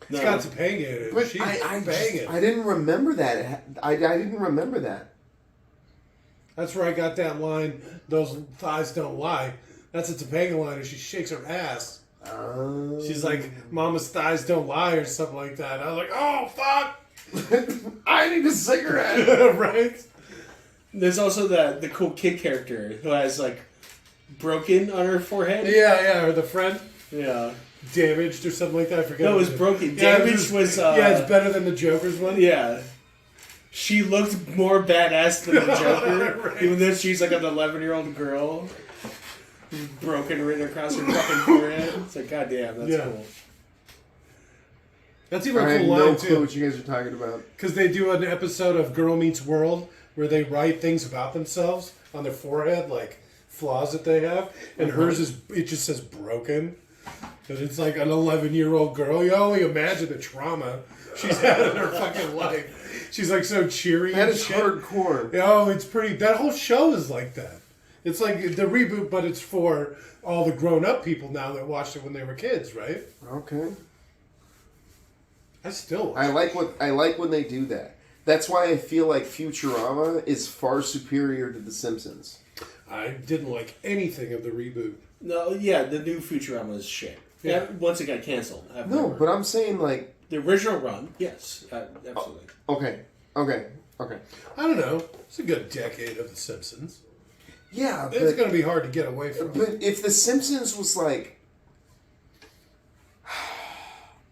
It's got Topanga in it. But She's I banging. didn't remember that. I didn't remember that. That's where I got that line, those thighs don't lie. That's a Topanga line, and she shakes her ass. She's like, Mama's thighs don't lie, or something like that. I was like, oh, fuck! I need a cigarette. Right? There's also the cool kid character who has, like, broken on her forehead. Yeah, or the friend Yeah. damaged or something like that. I forget. No, it what was is. broken. Yeah, Damaged was... yeah, it's better than the Joker's one. Yeah. She looked more badass than the Joker, Right. even though she's like an 11-year-old girl. Broken written across her fucking forehead. It's like, goddamn, that's Yeah. cool. That's even I a have cool no line, clue too. what you guys are talking about. Because they do an episode of Girl Meets World where they write things about themselves on their forehead, like flaws that they have, and hers is, it just says broken. And it's like an 11-year-old girl. You only imagine the trauma she's had in her fucking life. She's like so cheery. That and is shit. hardcore. Oh, it's pretty. That whole show is like that. It's like the reboot, but it's for all the grown-up people now that watched it when they were kids, right? Okay. I still watch I like when they do that. That's why I feel like Futurama is far superior to The Simpsons. I didn't like anything of the reboot. No, yeah, the new Futurama is shit. Yeah. Once it got canceled. No, but I'm saying like The original run, yes, absolutely. okay. I don't know. It's a good decade of The Simpsons. Yeah, It's but, going to be hard to get away from. but if The Simpsons was like,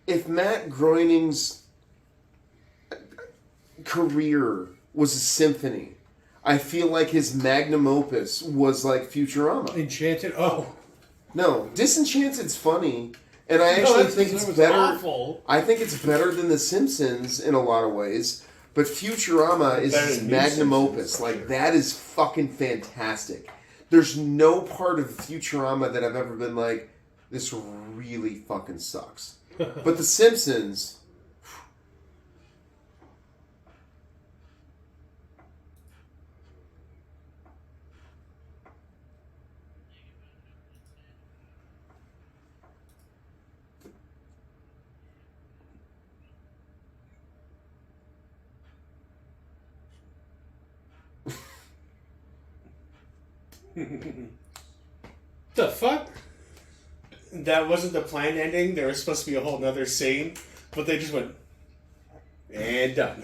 if Matt Groening's career was a symphony, I feel like his magnum opus was like Futurama. Enchanted. Oh, No, Disenchanted's funny, and I actually think it's better. Awful. I think it's better than The Simpsons in a lot of ways, but Futurama is Better his than New magnum Simpsons, opus. for Like, sure. that is fucking fantastic. There's no part of Futurama that I've ever been like, this really fucking sucks. But The Simpsons... The fuck? That wasn't the planned ending. There was supposed to be a whole nother scene, but they just went and done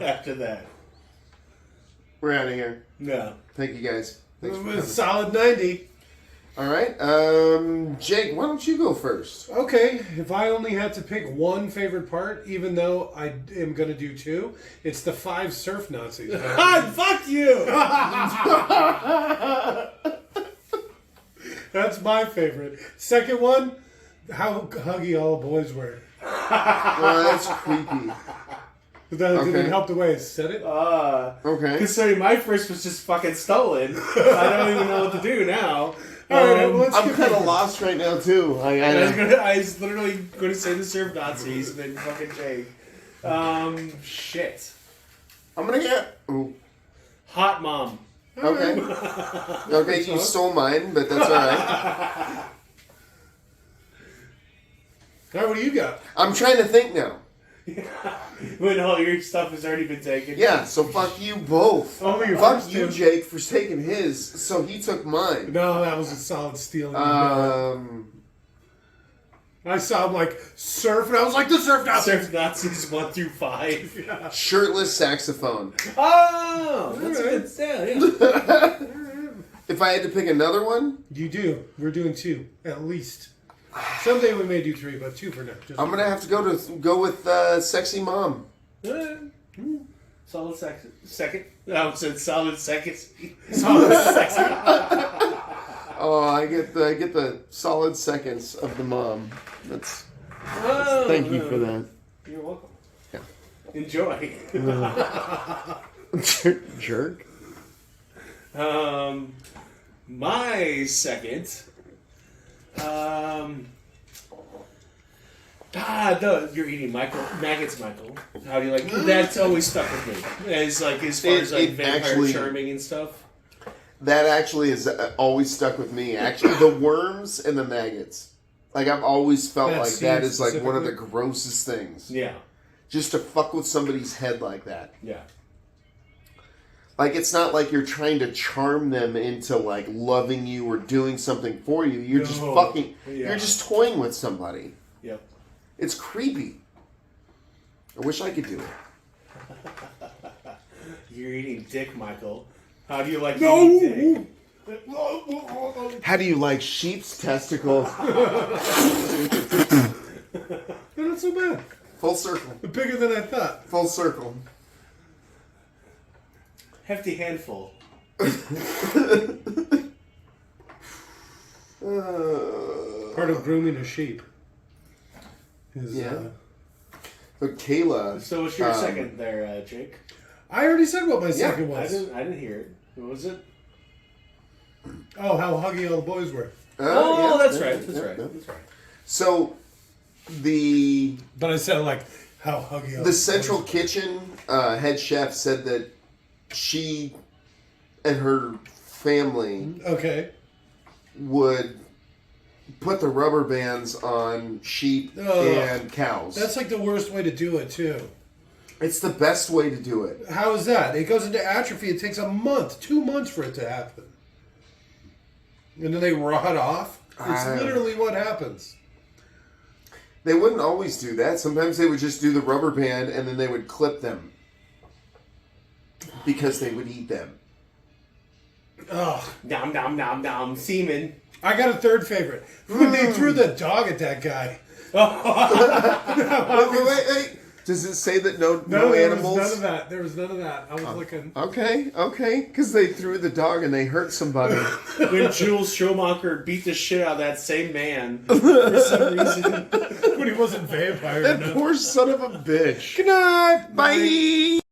after that. We're out of here. No. Thank you guys. Thanks for coming. Solid 90. All right. Jake, why don't you go first? Okay, if I only had to pick one favorite part, even though I am going to do two, it's the 5 surf Nazis. Fuck you! That's my favorite. Second one, how huggy all the boys were. That's creepy. But that Okay. didn't help the way I said it. Okay. Considering my first was just fucking stolen, I don't even know what to do now. All right, well, let's I'm skip kind of over. lost right now, too. I was literally going to say the serve Nazis and then fucking Jake. Shit. I'm going to get... Ooh. Hot mom. Okay. Okay, you stole mine, but that's all right. All right, what do you got? I'm trying to think now. When all your stuff has already been taken. Yeah, so fuck you both. Oh, your Fuck first you, two. Jake, for taking his, so he took mine. No, that was a solid steal. I saw him like surf, and I was like, the surf Nazis. Serve Nazis 1 through 5. Yeah. Shirtless saxophone. Oh! That's a good yeah. If I had to pick another one, You do. We're doing 2, at least. Someday we may do 3, but 2 for now. Just I'm gonna have to go with sexy mom. Solid second. No, said solid second. Solid second. Oh, I get the solid seconds of the mom. That's Oh, thank you for that. You're welcome. Yeah. Enjoy. Jerk. My second. You're eating maggots, Michael. How do you like? That's always stuck with me. As far as It vampire actually- charming and stuff. That actually is always stuck with me. Actually, the worms and the maggots. Like I've always felt That like that scene is like one of the specifically? grossest things. Yeah, Just to fuck with somebody's head like that. yeah. Like it's not like you're trying to charm them into like loving you or doing something for you. You're just No. fucking. Yeah. You're just toying with somebody. Yep. It's creepy. I wish I could do it. You're eating dick, Michael. How do you like No! eating dick? How do you like sheep's testicles? They're not so bad. Full circle. They're bigger than I thought. Full circle. Hefty handful. Part of grooming a sheep. Is, Yeah. But Kayla. So what's your second there, Jake? I already said what my second I was. didn't hear it. What was it? Oh, how huggy all the boys were. Oh, yeah, that's yeah, right. That's yeah, right. yeah. That's right. So the But I said like how huggy all the boys central were. kitchen head chef said that she and her family Okay. would put the rubber bands on sheep Ugh. and cows. That's like the worst way to do it too. It's the best way to do it. How is that? It goes into atrophy. It takes a month, 2 months for it to happen. And then they rot off. It's literally what happens. They wouldn't always do that. Sometimes they would just do the rubber band and then they would clip them because they would eat them. Ugh. Nom nom nom nom. Semen. I got a third favorite. When they threw the dog at that guy. Wait. Does it say that no There animals? was none of that. There was none of that. I was looking. Okay. Because they threw the dog and they hurt somebody. When Jules Schumacher beat the shit out of that same man for some reason. When he wasn't vampire That enough. poor son of a bitch. Good night. Bye.